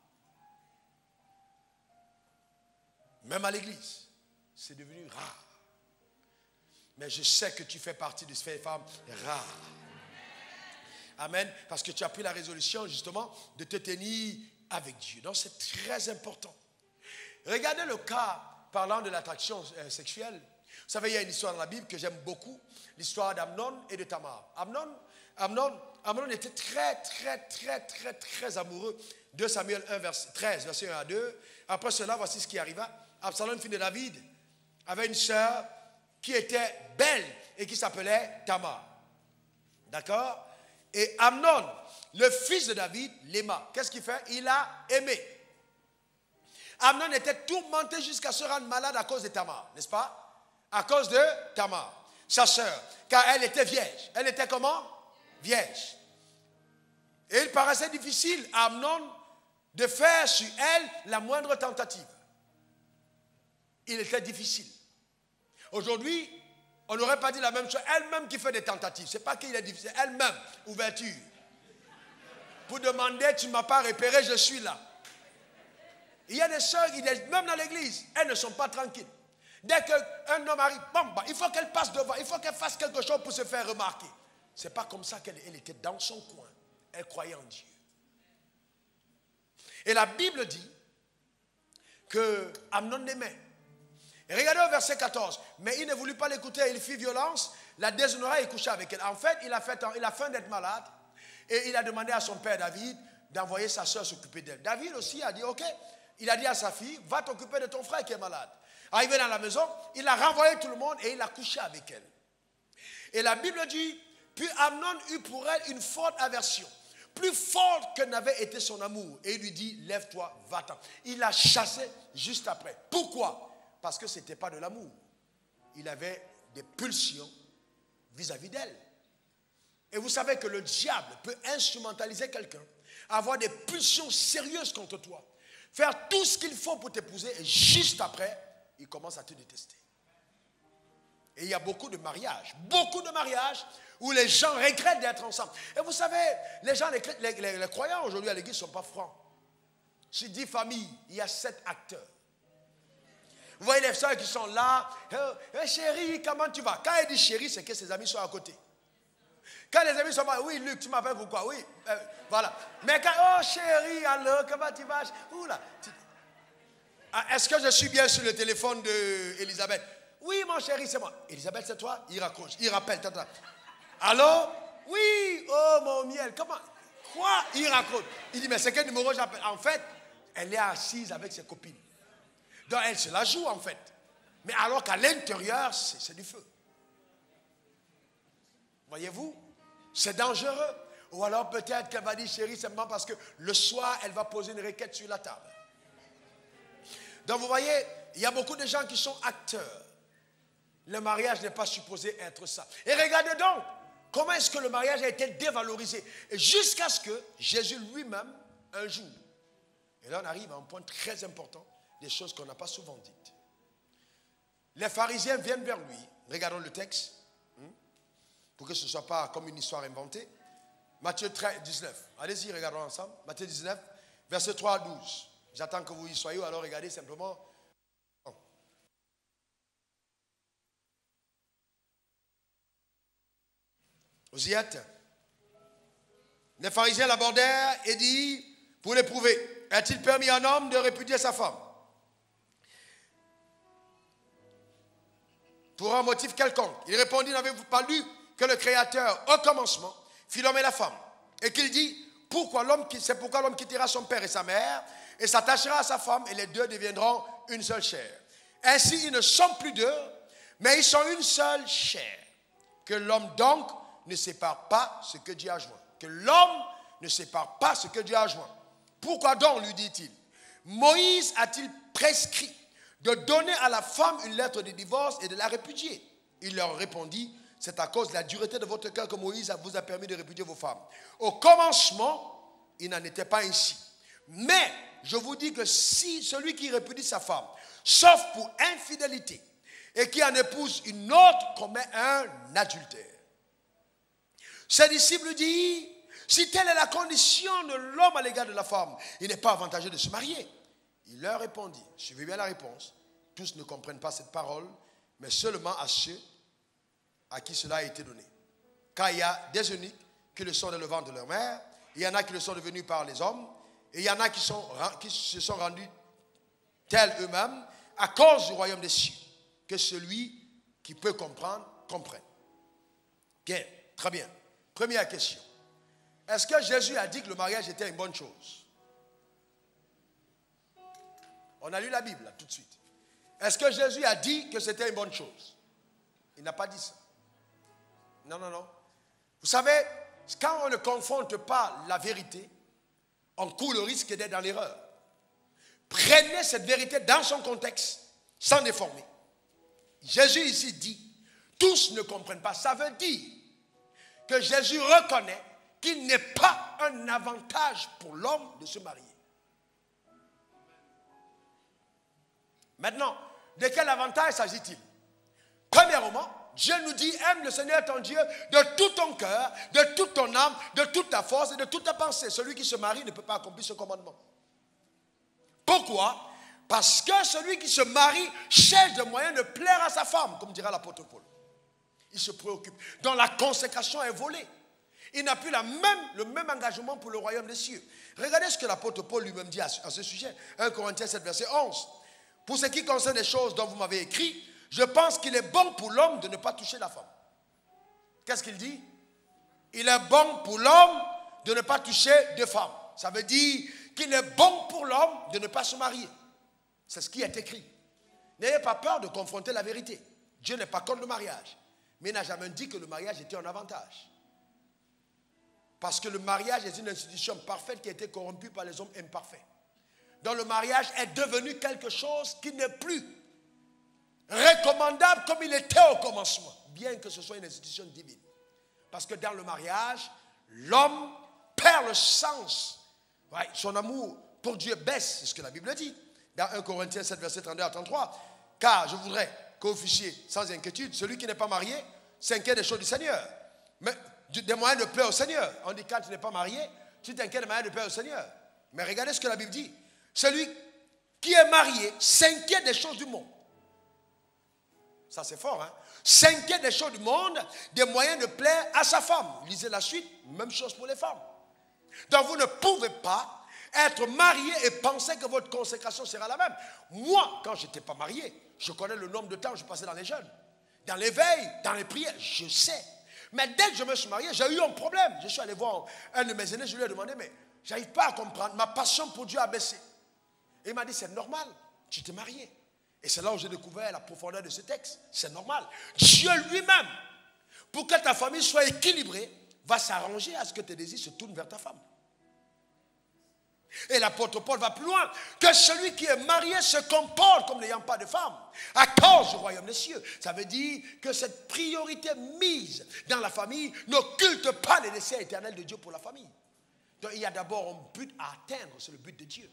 Même à l'église, c'est devenu rare. Mais je sais que tu fais partie de ces femmes rares. Amen. Parce que tu as pris la résolution, justement, de te tenir avec Dieu. Donc, c'est très important. Regardez le cas parlant de l'attraction sexuelle. Vous savez, il y a une histoire dans la Bible que j'aime beaucoup. L'histoire d'Amnon et de Tamar. Amnon était très amoureux de Samuel 1, verset 13, verset 1 à 2. Après cela, voici ce qui arriva. Absalom, fils de David, avait une sœur qui était belle et qui s'appelait Tamar. D'accord? Et Amnon, le fils de David, l'aima. Qu'est-ce qu'il fait? Il a aimé. Amnon était tourmenté jusqu'à se rendre malade à cause de Tamar, n'est-ce pas? À cause de Tamar, sa sœur, car elle était vierge. Elle était comment? Vierge. Et il paraissait difficile à Amnon de faire sur elle la moindre tentative. Il était difficile. Aujourd'hui, on n'aurait pas dit la même chose. Elle-même qui fait des tentatives. Ce n'est pas qu'il est difficile. Elle-même, ouverture. Pour demander, tu ne m'as pas repéré, je suis là. Il y a des sœurs, même dans l'église, elles ne sont pas tranquilles. Dès qu'un homme arrive, il faut qu'elle passe devant, il faut qu'elle fasse quelque chose pour se faire remarquer. Ce n'est pas comme ça qu'elle était dans son coin. Elle croyait en Dieu. Et la Bible dit que Amnon l'aimait. Et regardez au verset 14. Mais il ne voulut pas l'écouter, il fit violence, la déshonora et coucha avec elle. En fait, il a faim d'être malade et il a demandé à son père David d'envoyer sa soeur s'occuper d'elle. David aussi a dit, ok, il a dit à sa fille, va t'occuper de ton frère qui est malade. Arrivé dans la maison, il a renvoyé tout le monde et il a couché avec elle. Et la Bible dit, puis Amnon eut pour elle une forte aversion, plus forte que n'avait été son amour. Et il lui dit, lève-toi, va-t'en. Il l'a chassée juste après. Pourquoi? Parce que ce n'était pas de l'amour. Il avait des pulsions vis-à-vis d'elle. Et vous savez que le diable peut instrumentaliser quelqu'un, avoir des pulsions sérieuses contre toi, faire tout ce qu'il faut pour t'épouser et juste après, il commence à te détester. Et il y a beaucoup de mariages où les gens regrettent d'être ensemble. Et vous savez, les gens, les croyants aujourd'hui à l'église ne sont pas francs. Sur 10 familles, il y a 7 acteurs. Vous voyez les soeurs qui sont là, chérie, comment tu vas? Quand elle dit chérie, c'est que ses amis sont à côté. Quand les amis sont mariés, oui, Luc, tu m'appelles pourquoi? Oui, voilà. Mais quand, oh chérie, alors, comment tu vas? Oula. Est-ce que je suis bien sur le téléphone d'Elisabeth? Oui, mon chéri, c'est moi. Elisabeth, c'est toi? Il raccroche, il rappelle. Tata. Alors? Oui, oh mon miel, comment? Quoi? Il raccroche. Il dit, mais c'est quel numéro j'appelle? En fait, elle est assise avec ses copines. Donc elle se la joue en fait. Mais alors qu'à l'intérieur, c'est du feu. Voyez-vous? C'est dangereux. Ou alors peut-être qu'elle va dire, chérie, simplement parce que le soir, elle va poser une requête sur la table. Donc vous voyez, il y a beaucoup de gens qui sont acteurs. Le mariage n'est pas supposé être ça. Et regardez donc, comment est-ce que le mariage a été dévalorisé. Et jusqu'à ce que Jésus lui-même, un jour, et là on arrive à un point très important, des choses qu'on n'a pas souvent dites. Les pharisiens viennent vers lui, regardons le texte, pour que ce ne soit pas comme une histoire inventée. Matthieu 13, 19, allez-y, regardons ensemble. Matthieu 19, verset 3 à 12. J'attends que vous y soyez, ou alors regardez simplement. Vous y êtes? Les pharisiens l'abordèrent et dit, pour l'éprouver, est-il permis à un homme de répudier sa femme pour un motif quelconque? Il répondit, n'avez-vous pas lu que le Créateur, au commencement, fit l'homme et la femme? Et qu'il dit, c'est pourquoi l'homme quittera son père et sa mère et s'attachera à sa femme et les deux deviendront une seule chair. Ainsi, ils ne sont plus deux, mais ils sont une seule chair. Que l'homme donc ne sépare pas ce que Dieu a joint. Que l'homme ne sépare pas ce que Dieu a joint. Pourquoi donc, lui dit-il, Moïse a-t-il prescrit de donner à la femme une lettre de divorce et de la répudier? Il leur répondit, c'est à cause de la dureté de votre cœur que Moïse vous a permis de répudier vos femmes. Au commencement, il n'en était pas ainsi. Mais je vous dis que si celui qui répudie sa femme, sauf pour infidélité, et qui en épouse une autre, commet un adultère. Ses disciples disent, si telle est la condition de l'homme à l'égard de la femme, il n'est pas avantageux de se marier. Il leur répondit, suivez bien la réponse, tous ne comprennent pas cette parole, mais seulement à ceux à qui cela a été donné. Car il y a des eunuques qui le sont dans le ventre de leur mère, il y en a qui le sont devenus par les hommes, et il y en a qui se sont rendus tels eux-mêmes à cause du royaume des cieux. Que celui qui peut comprendre, comprenne. Bien, très bien. Première question. Est-ce que Jésus a dit que le mariage était une bonne chose? On a lu la Bible là, tout de suite. Est-ce que Jésus a dit que c'était une bonne chose? Il n'a pas dit ça. Non, non, non. Vous savez, quand on ne confronte pas la vérité, on court le risque d'être dans l'erreur. Prenez cette vérité dans son contexte, sans déformer. Jésus ici dit, tous ne comprennent pas. Ça veut dire que Jésus reconnaît qu'il n'est pas un avantage pour l'homme de se marier. Maintenant, de quel avantage s'agit-il? Premièrement, Dieu nous dit, aime le Seigneur ton Dieu de tout ton cœur, de toute ton âme, de toute ta force et de toute ta pensée. Celui qui se marie ne peut pas accomplir ce commandement. Pourquoi? Parce que celui qui se marie cherche des moyens de plaire à sa femme, comme dira l'apôtre Paul. Il se préoccupe. Donc la consécration est volée. Il n'a plus le même engagement pour le royaume des cieux. Regardez ce que l'apôtre Paul lui-même dit à ce sujet. 1 Corinthiens 7, verset 11. Pour ce qui concerne les choses dont vous m'avez écrit, je pense qu'il est bon pour l'homme de ne pas toucher la femme. Qu'est-ce qu'il dit? Il est bon pour l'homme de ne pas toucher deux femmes. Ça veut dire qu'il est bon pour l'homme de ne pas se marier. C'est ce qui est écrit. N'ayez pas peur de confronter la vérité. Dieu n'est pas contre le mariage. Mais il n'a jamais dit que le mariage était un avantage. Parce que le mariage est une institution parfaite qui a été corrompue par les hommes imparfaits. Donc le mariage est devenu quelque chose qui n'est plus recommandable comme il était au commencement. Bien que ce soit une institution divine. Parce que dans le mariage, l'homme perd le sens. Ouais, son amour pour Dieu baisse, c'est ce que la Bible dit. Dans 1 Corinthiens 7, verset 32 à 33. Car je voudrais que vous fichiez sans inquiétude, celui qui n'est pas marié s'inquiète des choses du Seigneur. Mais des moyens de plaire au Seigneur. On dit quand tu n'es pas marié, tu t'inquiètes des moyens de plaire au Seigneur. Mais regardez ce que la Bible dit. Celui qui est marié s'inquiète des choses du monde. Ça, c'est fort, hein? S'inquiète des choses du monde, des moyens de plaire à sa femme. Lisez la suite, même chose pour les femmes. Donc, vous ne pouvez pas être marié et penser que votre consécration sera la même. Moi, quand je n'étais pas marié, je connais le nombre de temps que je passais dans les jeûnes, dans l'éveil, dans les prières, je sais. Mais dès que je me suis marié, j'ai eu un problème. Je suis allé voir un de mes aînés, je lui ai demandé, mais je n'arrive pas à comprendre, ma passion pour Dieu a baissé. Et il m'a dit, c'est normal, tu t'es marié. Et c'est là où j'ai découvert la profondeur de ce texte. C'est normal. Dieu lui-même, pour que ta famille soit équilibrée, va s'arranger à ce que tes désirs se tournent vers ta femme. Et l'apôtre Paul va plus loin. Que celui qui est marié se comporte comme n'ayant pas de femme, à cause du royaume des cieux. Ça veut dire que cette priorité mise dans la famille n'occulte pas les desseins éternels de Dieu pour la famille. Donc il y a d'abord un but à atteindre, c'est le but de Dieu.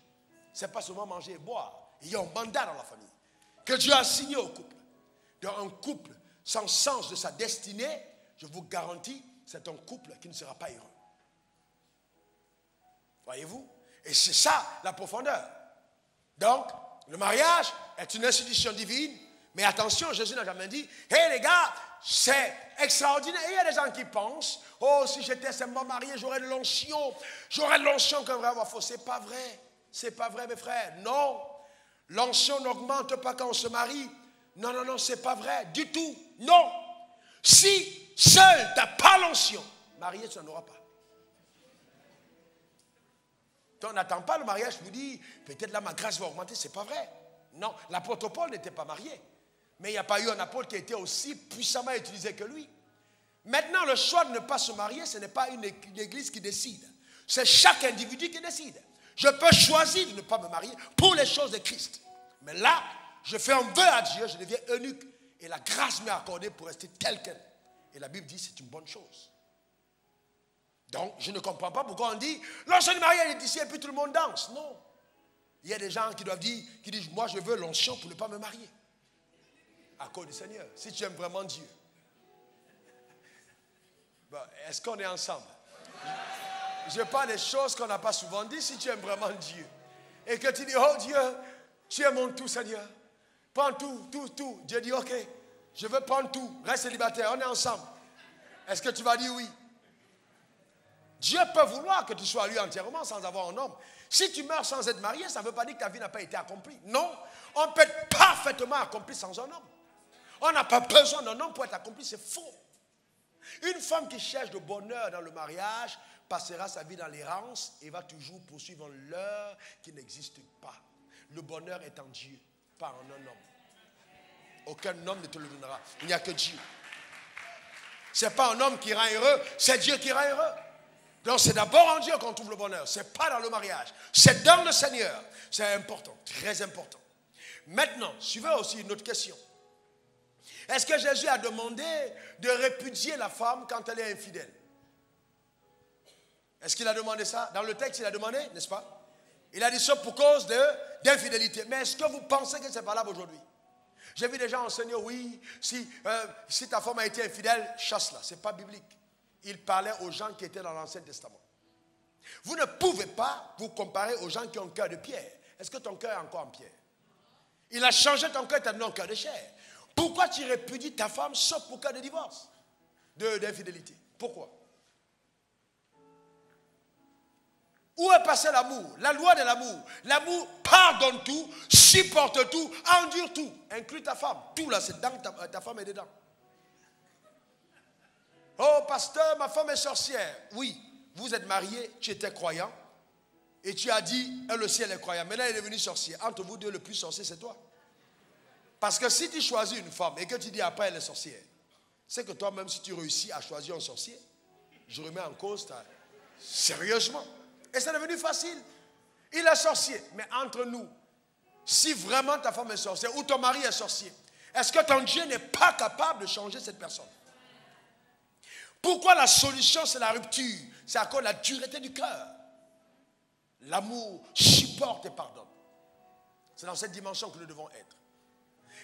Ce n'est pas seulement manger et boire. Il y a un mandat dans la famille que Dieu a signé au couple. Donc un couple sans sens de sa destinée, je vous garantis, c'est un couple qui ne sera pas heureux. Voyez-vous? Et c'est ça la profondeur. Donc, le mariage est une institution divine, mais attention, Jésus n'a jamais dit, hé les gars, c'est extraordinaire. Et il y a des gens qui pensent, oh, si j'étais simplement marié, j'aurais de l'onction comme vrai. C'est pas vrai. C'est pas vrai, mes frères. Non. L'onction n'augmente pas quand on se marie. Non, non, non, c'est pas vrai. Du tout. Non. Si seul tu n'as pas l'onction, marié, tu n'en auras pas. Donc, n'attends pas le mariage, je vous dis, peut-être là ma grâce va augmenter. C'est pas vrai. Non, l'apôtre Paul n'était pas marié. Mais il n'y a pas eu un apôtre qui a été aussi puissamment utilisé que lui. Maintenant, le choix de ne pas se marier, ce n'est pas une église qui décide. C'est chaque individu qui décide. Je peux choisir de ne pas me marier pour les choses de Christ. Mais là, je fais un vœu à Dieu, je deviens eunuque. Et la grâce m'est accordée pour rester tel quel. Et la Bible dit c'est une bonne chose. Donc, je ne comprends pas pourquoi on dit l'onction du mariage est ici et puis tout le monde danse. Non. Il y a des gens qui doivent dire, qui disent moi je veux l'onction pour ne pas me marier. À cause du Seigneur. Si tu aimes vraiment Dieu. Bon, est-ce qu'on est ensemble? Je parle des choses qu'on n'a pas souvent dit. Si tu aimes vraiment Dieu et que tu dis oh Dieu, tu es mon tout Seigneur, prends tout. Dieu dit ok, je veux prendre tout, reste célibataire, on est ensemble. Est-ce que tu vas dire oui? Dieu peut vouloir que tu sois à lui entièrement sans avoir un homme. Si tu meurs sans être marié, ça ne veut pas dire que ta vie n'a pas été accomplie. Non, on peut être parfaitement accompli sans un homme. On n'a pas besoin d'un homme pour être accompli, c'est faux. Une femme qui cherche le bonheur dans le mariage passera sa vie dans l'errance et va toujours poursuivre un leurre qui n'existe pas. Le bonheur est en Dieu, pas en un homme. Aucun homme ne te le donnera. Il n'y a que Dieu. Ce n'est pas un homme qui rend heureux, c'est Dieu qui rend heureux. Donc c'est d'abord en Dieu qu'on trouve le bonheur. Ce n'est pas dans le mariage. C'est dans le Seigneur. C'est important, très important. Maintenant, suivez aussi une autre question. Est-ce que Jésus a demandé de répudier la femme quand elle est infidèle? Est-ce qu'il a demandé ça? Dans le texte, il a demandé, n'est-ce pas? Il a dit ça pour cause d'infidélité. Mais est-ce que vous pensez que c'est valable aujourd'hui? J'ai vu des gens enseigner, oui, si ta femme a été infidèle, chasse-la. Ce n'est pas biblique. Il parlait aux gens qui étaient dans l'Ancien Testament. Vous ne pouvez pas vous comparer aux gens qui ont un cœur de pierre. Est-ce que ton cœur est encore en pierre? Il a changé ton cœur, tu as donné un cœur de chair. Pourquoi tu répudies ta femme sauf pour cas de divorce, d'infidélité? Pourquoi? Où est passé l'amour? La loi de l'amour. L'amour pardonne tout, supporte tout, endure tout. Inclut ta femme. Tout là, c'est dedans, ta femme est dedans. Oh, pasteur, ma femme est sorcière. Oui, vous êtes mariés, tu étais croyant. Et tu as dit, elle aussi, elle est croyante. Maintenant, elle est devenue sorcière. Entre vous deux, le plus sorcier, c'est toi. Parce que si tu choisis une femme et que tu dis après, elle est sorcière, c'est que toi-même, si tu réussis à choisir un sorcier, je remets en cause sérieusement. Et c'est devenu facile. Il est sorcier. Mais entre nous, si vraiment ta femme est sorcière ou ton mari est sorcier, est-ce que ton Dieu n'est pas capable de changer cette personne? Pourquoi la solution, c'est la rupture? C'est à cause de la dureté du cœur. L'amour supporte et pardonne. C'est dans cette dimension que nous devons être.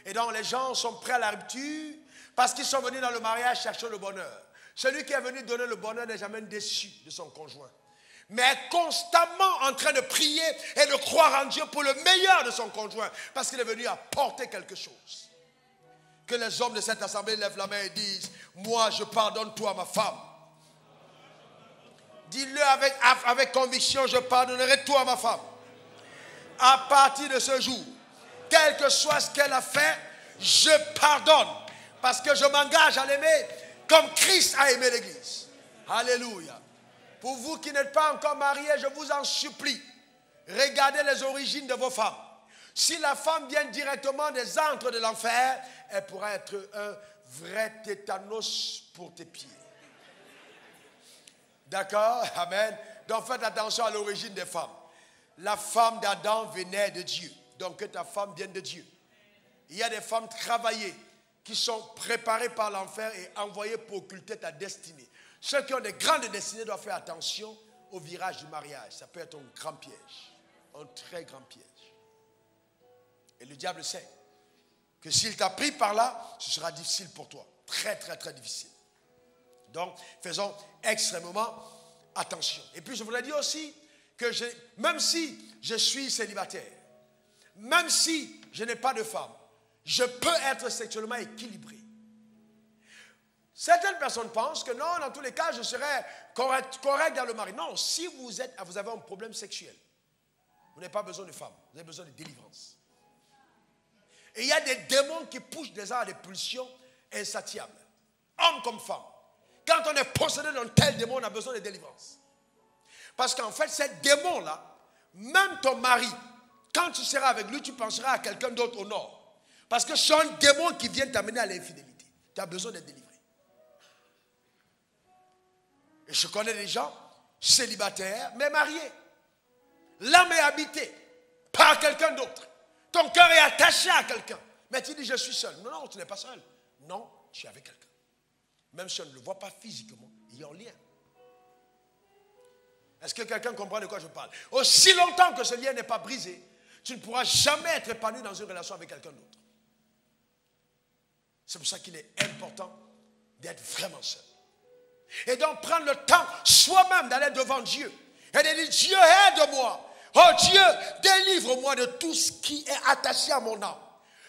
Et donc les gens sont prêts à la rupture parce qu'ils sont venus dans le mariage chercher le bonheur. Celui qui est venu donner le bonheur n'est jamais déçu de son conjoint, mais est constamment en train de prier et de croire en Dieu pour le meilleur de son conjoint parce qu'il est venu apporter quelque chose. Que les hommes de cette assemblée lèvent la main et disent, moi je pardonne toi ma femme. Dis-le avec conviction, je pardonnerai toi ma femme. À partir de ce jour, quel que soit ce qu'elle a fait, je pardonne. Parce que je m'engage à l'aimer comme Christ a aimé l'Église. Alléluia. Pour vous qui n'êtes pas encore mariés, je vous en supplie, regardez les origines de vos femmes. Si la femme vient directement des antres de l'enfer, elle pourra être un vrai tétanos pour tes pieds. D'accord? Amen. Donc faites attention à l'origine des femmes. La femme d'Adam venait de Dieu. Donc que ta femme vienne de Dieu. Il y a des femmes travaillées qui sont préparées par l'enfer et envoyées pour occulter ta destinée. Ceux qui ont des grandes destinées doivent faire attention au virage du mariage. Ça peut être un grand piège. Un très grand piège. Et le diable sait que s'il t'a pris par là, ce sera difficile pour toi. Très, très, très difficile. Donc, faisons extrêmement attention. Et puis, je voulais dire aussi que même si je suis célibataire, même si je n'ai pas de femme, je peux être sexuellement équilibré. Certaines personnes pensent que non, dans tous les cas, je serai correct dans le mari. Non, si vous avez un problème sexuel, vous n'avez pas besoin de femme, vous avez besoin de délivrance. Et il y a des démons qui poussent des gens à des pulsions insatiables, hommes comme femmes. Quand on est possédé d'un tel démon, on a besoin de délivrance. Parce qu'en fait, ces démons-là, même ton mari, quand tu seras avec lui, tu penseras à quelqu'un d'autre au nord. Parce que c'est un démon qui vient t'amener à l'infidélité. Tu as besoin d'être délivré. Et je connais des gens célibataires, mais mariés. L'âme est habitée par quelqu'un d'autre. Ton cœur est attaché à quelqu'un. Mais tu dis, je suis seul. Non, non, tu n'es pas seul. Non, tu es avec quelqu'un. Même si on ne le voit pas physiquement, il y a un lien. Est-ce que quelqu'un comprend de quoi je parle? Aussi longtemps que ce lien n'est pas brisé, tu ne pourras jamais être épanoui dans une relation avec quelqu'un d'autre. C'est pour ça qu'il est important d'être vraiment seul. Et donc prendre le temps soi-même d'aller devant Dieu et de dire, Dieu, aide-moi. Oh Dieu, délivre-moi de tout ce qui est attaché à mon âme.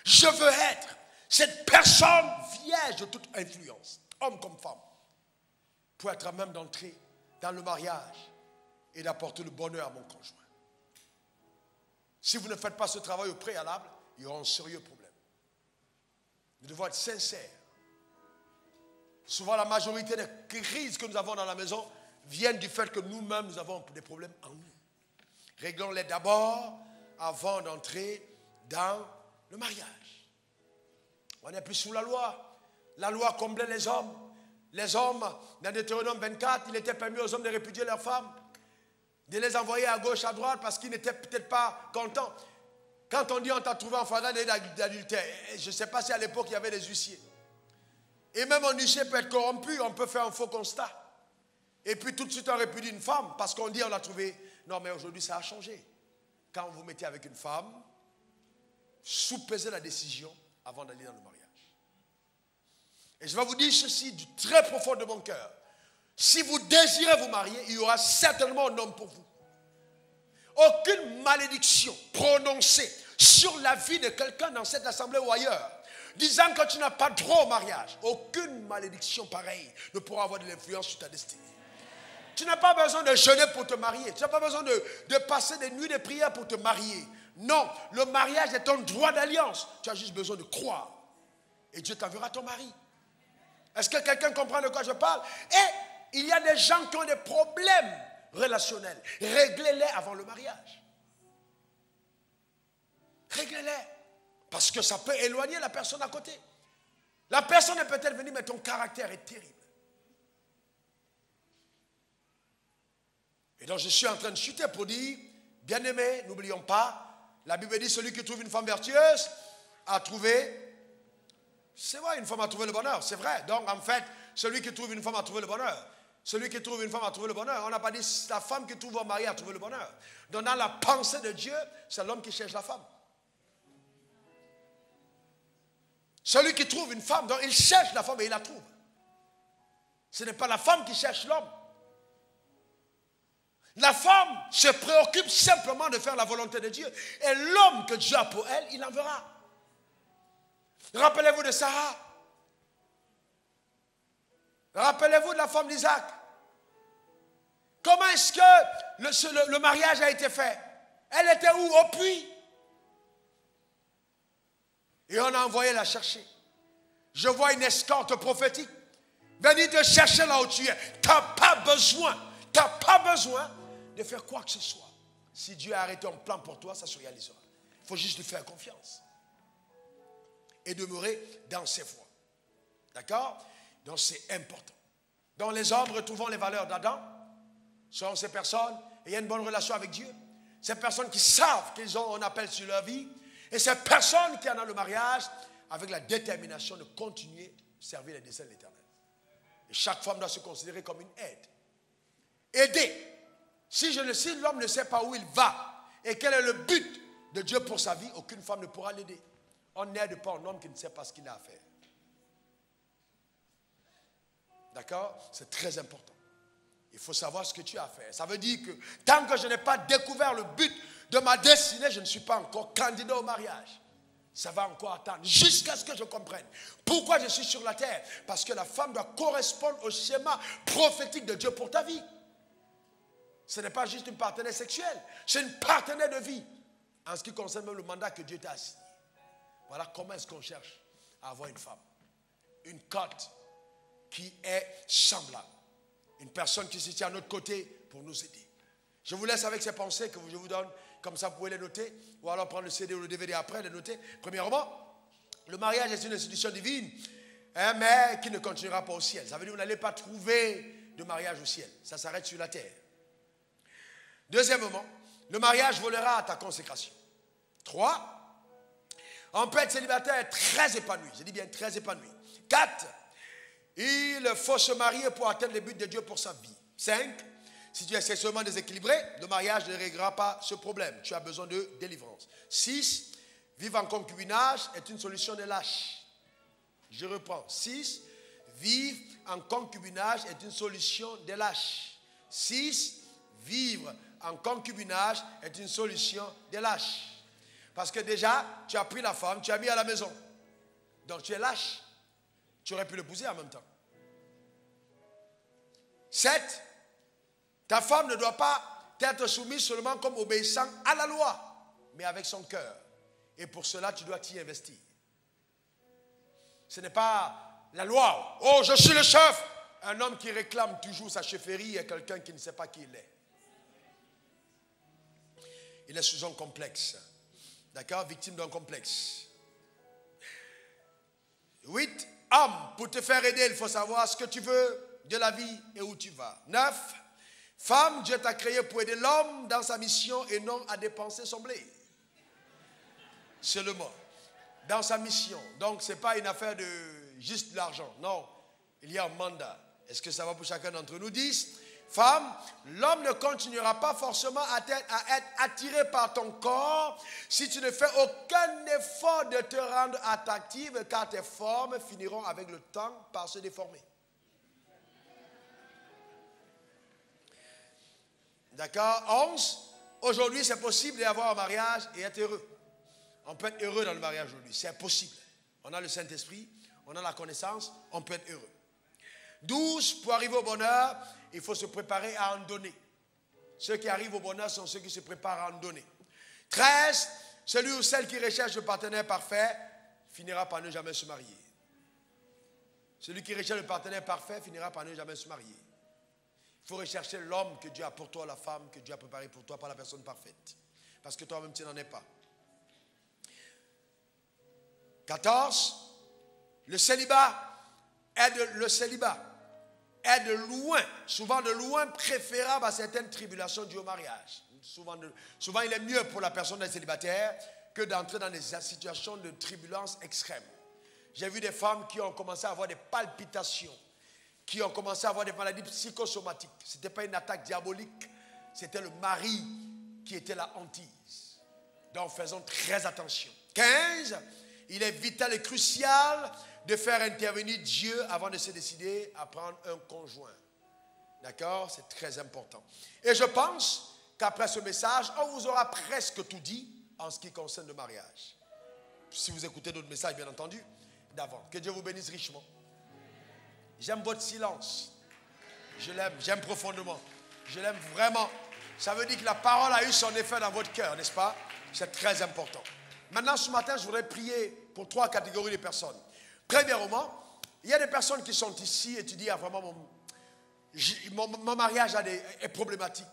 Je veux être cette personne vierge de toute influence, homme comme femme, pour être à même d'entrer dans le mariage et d'apporter le bonheur à mon conjoint. Si vous ne faites pas ce travail au préalable, il y aura un sérieux problème. Nous devons être sincères. Souvent, la majorité des crises que nous avons dans la maison viennent du fait que nous-mêmes, nous avons des problèmes en nous. Réglons-les d'abord avant d'entrer dans le mariage. On n'est plus sous la loi. La loi comblait les hommes. Les hommes, dans Deutéronome 24, il était permis aux hommes de répudier leurs femmes, de les envoyer à gauche, à droite, parce qu'ils n'étaient peut-être pas contents. Quand on dit on t'a trouvé en flagrant délit d'adultère, je ne sais pas si à l'époque il y avait des huissiers. Et même un huissier peut être corrompu, on peut faire un faux constat. Et puis tout de suite on répudie une femme, parce qu'on dit on l'a trouvé. Non, mais aujourd'hui ça a changé. Quand vous mettez avec une femme, soupesez la décision avant d'aller dans le mariage. Et je vais vous dire ceci du très profond de mon cœur. Si vous désirez vous marier, il y aura certainement un homme pour vous. Aucune malédiction prononcée sur la vie de quelqu'un dans cette assemblée ou ailleurs, disant que tu n'as pas droit au mariage, aucune malédiction pareille ne pourra avoir de l'influence sur ta destinée. Tu n'as pas besoin de jeûner pour te marier. Tu n'as pas besoin de passer des nuits de prière pour te marier. Non, le mariage est un droit d'alliance. Tu as juste besoin de croire. Et Dieu t'enverra ton mari. Est-ce que quelqu'un comprend de quoi je parle? Et il y a des gens qui ont des problèmes relationnels. Réglez-les avant le mariage. Réglez-les. Parce que ça peut éloigner la personne à côté. La personne est peut-être venue, mais ton caractère est terrible. Et donc je suis en train de chuter pour dire, bien-aimés, n'oublions pas, la Bible dit celui qui trouve une femme vertueuse a trouvé, c'est vrai, une femme a trouvé le bonheur, c'est vrai. Donc en fait, celui qui trouve une femme a trouvé le bonheur. Celui qui trouve une femme a trouvé le bonheur. On n'a pas dit la femme qui trouve un mari a trouvé le bonheur. Donc dans la pensée de Dieu, c'est l'homme qui cherche la femme. Celui qui trouve une femme, donc il cherche la femme et il la trouve. Ce n'est pas la femme qui cherche l'homme. La femme se préoccupe simplement de faire la volonté de Dieu. Et l'homme que Dieu a pour elle, il en verra. Rappelez-vous de Sarah. Rappelez-vous de la femme d'Isaac. Comment est-ce que le mariage a été fait? Elle était où? Au puits. Et on a envoyé la chercher. Je vois une escorte prophétique venir te chercher là où tu es. Tu n'as pas besoin de faire quoi que ce soit. Si Dieu a arrêté un plan pour toi, ça se réalisera. Il faut juste lui faire confiance. Et demeurer dans ses voies. D'accord? Donc c'est important. Dans les hommes, retrouvons les valeurs d'Adam. Ce sont ces personnes ayant une bonne relation avec Dieu. Ces personnes qui savent qu'ils ont un appel sur leur vie. Et ces personnes qui en ont le mariage avec la détermination de continuer à servir les desseins de l'Éternel. Et chaque femme doit se considérer comme une aide. Aider. Si l'homme ne sait pas où il va et quel est le but de Dieu pour sa vie, aucune femme ne pourra l'aider. On n'aide pas un homme qui ne sait pas ce qu'il a à faire. D'accord? C'est très important. Il faut savoir ce que tu as à faire. Ça veut dire que tant que je n'ai pas découvert le but de ma destinée, je ne suis pas encore candidat au mariage. Ça va encore attendre jusqu'à ce que je comprenne pourquoi je suis sur la terre. Parce que la femme doit correspondre au schéma prophétique de Dieu pour ta vie. Ce n'est pas juste une partenaire sexuelle, c'est une partenaire de vie. En ce qui concerne même le mandat que Dieu t'a assigné. Voilà comment est-ce qu'on cherche à avoir une femme. Une cote qui est semblable. Une personne qui se tient à notre côté pour nous aider. Je vous laisse avec ces pensées que je vous donne. Comme ça, vous pouvez les noter. Ou alors prendre le CD ou le DVD après, les noter. Premièrement, le mariage est une institution divine, mais qui ne continuera pas au ciel. Ça veut dire que vous n'allez pas trouver de mariage au ciel. Ça s'arrête sur la terre. Deuxièmement, le mariage volera à ta consécration. 3, on peut être célibataire très épanoui. Je dis bien très épanoui. 4, il faut se marier pour atteindre les buts de Dieu pour sa vie. 5, si tu es sexuellement déséquilibré, le mariage ne réglera pas ce problème. Tu as besoin de délivrance. 6, vivre en concubinage est une solution de lâche. Je reprends. 6, vivre en concubinage est une solution de lâche. 6, vivre en concubinage est une solution de lâche. Parce que déjà, tu as pris la femme, tu as mis à la maison. Donc tu es lâche. Tu aurais pu l'épouser en même temps. 7, ta femme ne doit pas être soumise seulement comme obéissant à la loi, mais avec son cœur. Et pour cela, tu dois t'y investir. Ce n'est pas la loi. Oh, je suis le chef. Un homme qui réclame toujours sa chefferie est quelqu'un qui ne sait pas qui il est. Il est sous un complexe. D'accord? Victime d'un complexe. 8, homme, pour te faire aider, il faut savoir ce que tu veux de la vie et où tu vas. 9, femme, Dieu t'a créé pour aider l'homme dans sa mission et non à dépenser son blé. C'est le mot. Dans sa mission. Donc, ce n'est pas une affaire de juste de l'argent. Non, il y a un mandat. Est-ce que ça va pour chacun d'entre nous? 10, femme, l'homme ne continuera pas forcément à être attiré par ton corps si tu ne fais aucun effort de te rendre attractive, car tes formes finiront avec le temps par se déformer. D'accord? 11, aujourd'hui c'est possible d'avoir un mariage et être heureux. On peut être heureux dans le mariage aujourd'hui, c'est possible. On a le Saint-Esprit, on a la connaissance, on peut être heureux. 12, pour arriver au bonheur, il faut se préparer à en donner. Ceux qui arrivent au bonheur sont ceux qui se préparent à en donner. 13, celui ou celle qui recherche le partenaire parfait finira par ne jamais se marier. Celui qui recherche le partenaire parfait finira par ne jamais se marier. Il faut rechercher l'homme que Dieu a pour toi, la femme que Dieu a préparée pour toi, pas la personne parfaite. Parce que toi-même, tu n'en es pas. 14, le célibat est de loin, souvent de loin préférable à certaines tribulations dues au mariage. Souvent, il est mieux pour la personne d'être célibataire que d'entrer dans des situations de turbulence extrême. J'ai vu des femmes qui ont commencé à avoir des palpitations, qui ont commencé à avoir des maladies psychosomatiques. Ce n'était pas une attaque diabolique, c'était le mari qui était la hantise. Donc faisons très attention. 15, il est vital et crucial de faire intervenir Dieu avant de se décider à prendre un conjoint. D'accord? C'est très important. Et je pense qu'après ce message, on vous aura presque tout dit en ce qui concerne le mariage. Si vous écoutez d'autres messages, bien entendu. d'avant. Que Dieu vous bénisse richement. J'aime votre silence. Je l'aime, j'aime profondément. Je l'aime vraiment. Ça veut dire que la parole a eu son effet dans votre cœur, n'est-ce pas? C'est très important. Maintenant, ce matin, je voudrais prier pour 3 catégories de personnes. Premièrement, il y a des personnes qui sont ici et tu dis, ah, vraiment, mon mariage est problématique.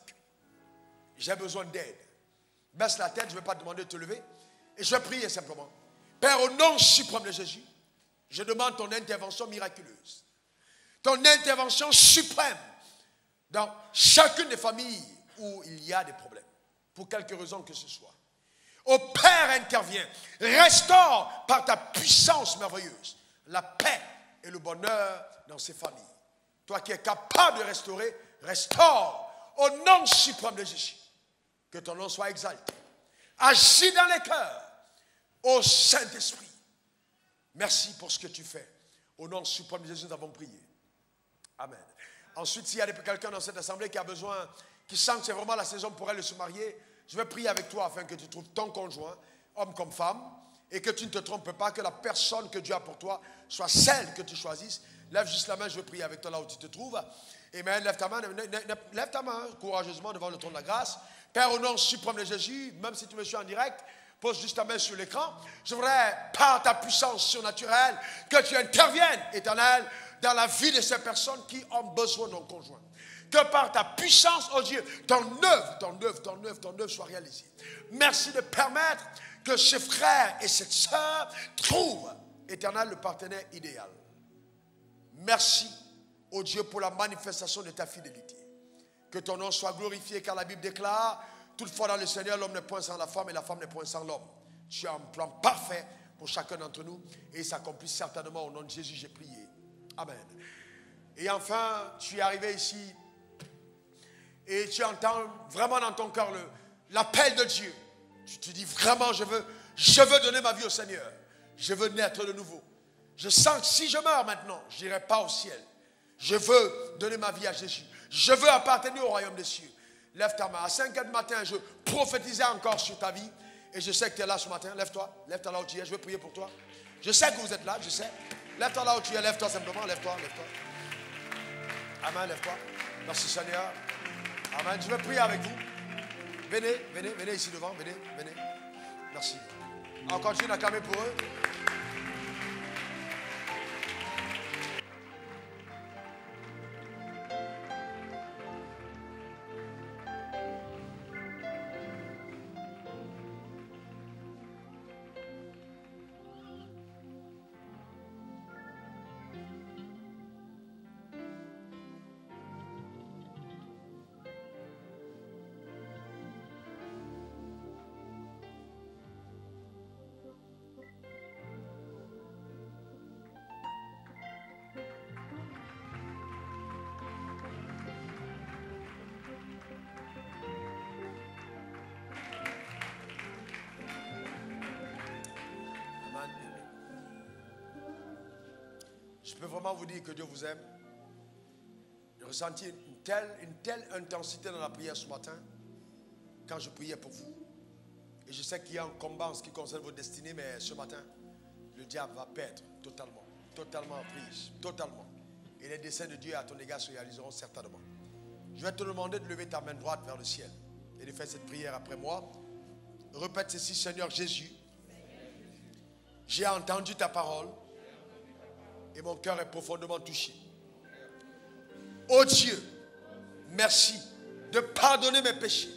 J'ai besoin d'aide. Baisse la tête, je ne vais pas te demander de te lever. Et je vais prier simplement. Père, au nom suprême de Jésus, je demande ton intervention miraculeuse. Ton intervention suprême dans chacune des familles où il y a des problèmes. Pour quelque raison que ce soit. Ô Père, intervient. Restaure par ta puissance merveilleuse la paix et le bonheur dans ces familles. Toi qui es capable de restaurer, restaure au nom suprême de Jésus. Que ton nom soit exalté. Agis dans les cœurs, ô Saint-Esprit. Merci pour ce que tu fais. Au nom suprême de Jésus, nous avons prié. Amen. Ensuite, s'il y a quelqu'un dans cette assemblée qui a besoin, qui sent que c'est vraiment la saison pour elle de se marier, je vais prier avec toi afin que tu trouves ton conjoint, homme comme femme, et que tu ne te trompes pas, que la personne que Dieu a pour toi soit celle que tu choisisses. Lève juste la main, je veux prier avec toi là où tu te trouves. Amen. Lève ta main courageusement devant le trône de la grâce. Père, au nom suprême de Jésus, même si tu me suis en direct, pose juste ta main sur l'écran. Je voudrais, par ta puissance surnaturelle, que tu interviennes, Éternel, dans la vie de ces personnes qui ont besoin d'un conjoint. Que par ta puissance, oh Dieu, ton œuvre soit réalisée. Merci de permettre que ce frère et cette sœur trouvent, Éternel, le partenaire idéal. Merci, oh Dieu, pour la manifestation de ta fidélité. Que ton nom soit glorifié, car la Bible déclare, toutefois dans le Seigneur, l'homme n'est point sans la femme et la femme n'est point sans l'homme. Tu as un plan parfait pour chacun d'entre nous et il s'accomplit certainement au nom de Jésus, j'ai prié. Amen. Et enfin, tu es arrivé ici et tu entends vraiment dans ton cœur l'appel de Dieu. Tu te dis vraiment, je veux donner ma vie au Seigneur. Je veux naître de nouveau. Je sens que si je meurs maintenant, je n'irai pas au ciel. Je veux donner ma vie à Jésus. Je veux appartenir au royaume des cieux. Lève ta main. À 5h du matin, je prophétisais encore sur ta vie. Et je sais que tu es là ce matin. Lève-toi. Lève-toi là où tu es. Je veux prier pour toi. Je sais que vous êtes là. Je sais. Lève-toi là où tu es. Lève-toi simplement. Lève-toi. Lève-toi. Amen. Lève-toi. Merci Seigneur. Amen. Je vais prier avec vous. Venez ici devant. Venez. Merci. On continue d'acclamer pour eux. Je peux vraiment vous dire que Dieu vous aime. J'ai ressenti une telle intensité dans la prière ce matin quand je priais pour vous. Et je sais qu'il y a un combat en ce qui concerne votre destinée, mais ce matin, le diable va perdre totalement en prise, totalement. Et les desseins de Dieu à ton égard se réaliseront certainement. Je vais te demander de lever ta main droite vers le ciel et de faire cette prière après moi. Répète ceci: Seigneur Jésus, j'ai entendu ta parole et mon cœur est profondément touché. Oh Dieu, merci de pardonner mes péchés,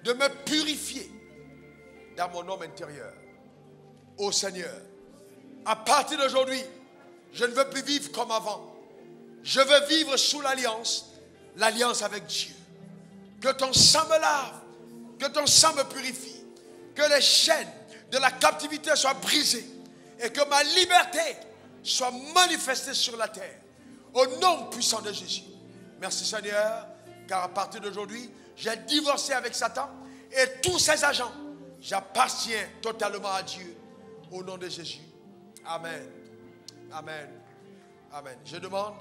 de me purifier dans mon homme intérieur. Oh Seigneur, à partir d'aujourd'hui, je ne veux plus vivre comme avant. Je veux vivre sous l'alliance avec Dieu. Que ton sang me lave, que ton sang me purifie, que les chaînes de la captivité soient brisées et que ma liberté soit manifestée sur la terre. Au nom puissant de Jésus. Merci Seigneur, car à partir d'aujourd'hui, j'ai divorcé avec Satan et tous ses agents. J'appartiens totalement à Dieu. Au nom de Jésus. Amen. Amen. Amen. Je demande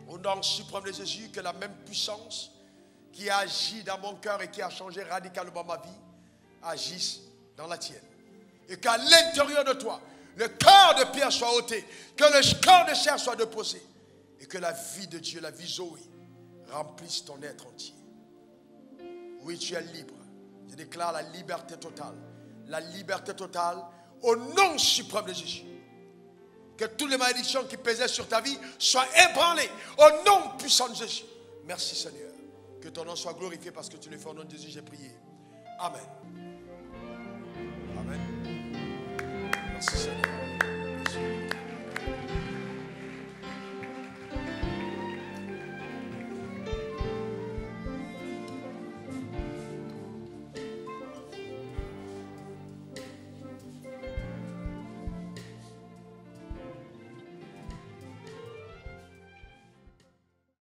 au nom suprême de Jésus que la même puissance qui a agi dans mon cœur et qui a changé radicalement ma vie agisse dans la tienne. Et qu'à l'intérieur de toi, le cœur de pierre soit ôté, que le cœur de chair soit déposé, et que la vie de Dieu, la vie Zoé, remplisse ton être entier. Oui, tu es libre. Je déclare la liberté totale. La liberté totale au nom suprême de Jésus. Que toutes les malédictions qui pesaient sur ta vie soient ébranlées au nom puissant de Jésus. Merci Seigneur. Que ton nom soit glorifié parce que tu le fais au nom de Jésus, j'ai prié. Amen. Amen. Merci Seigneur.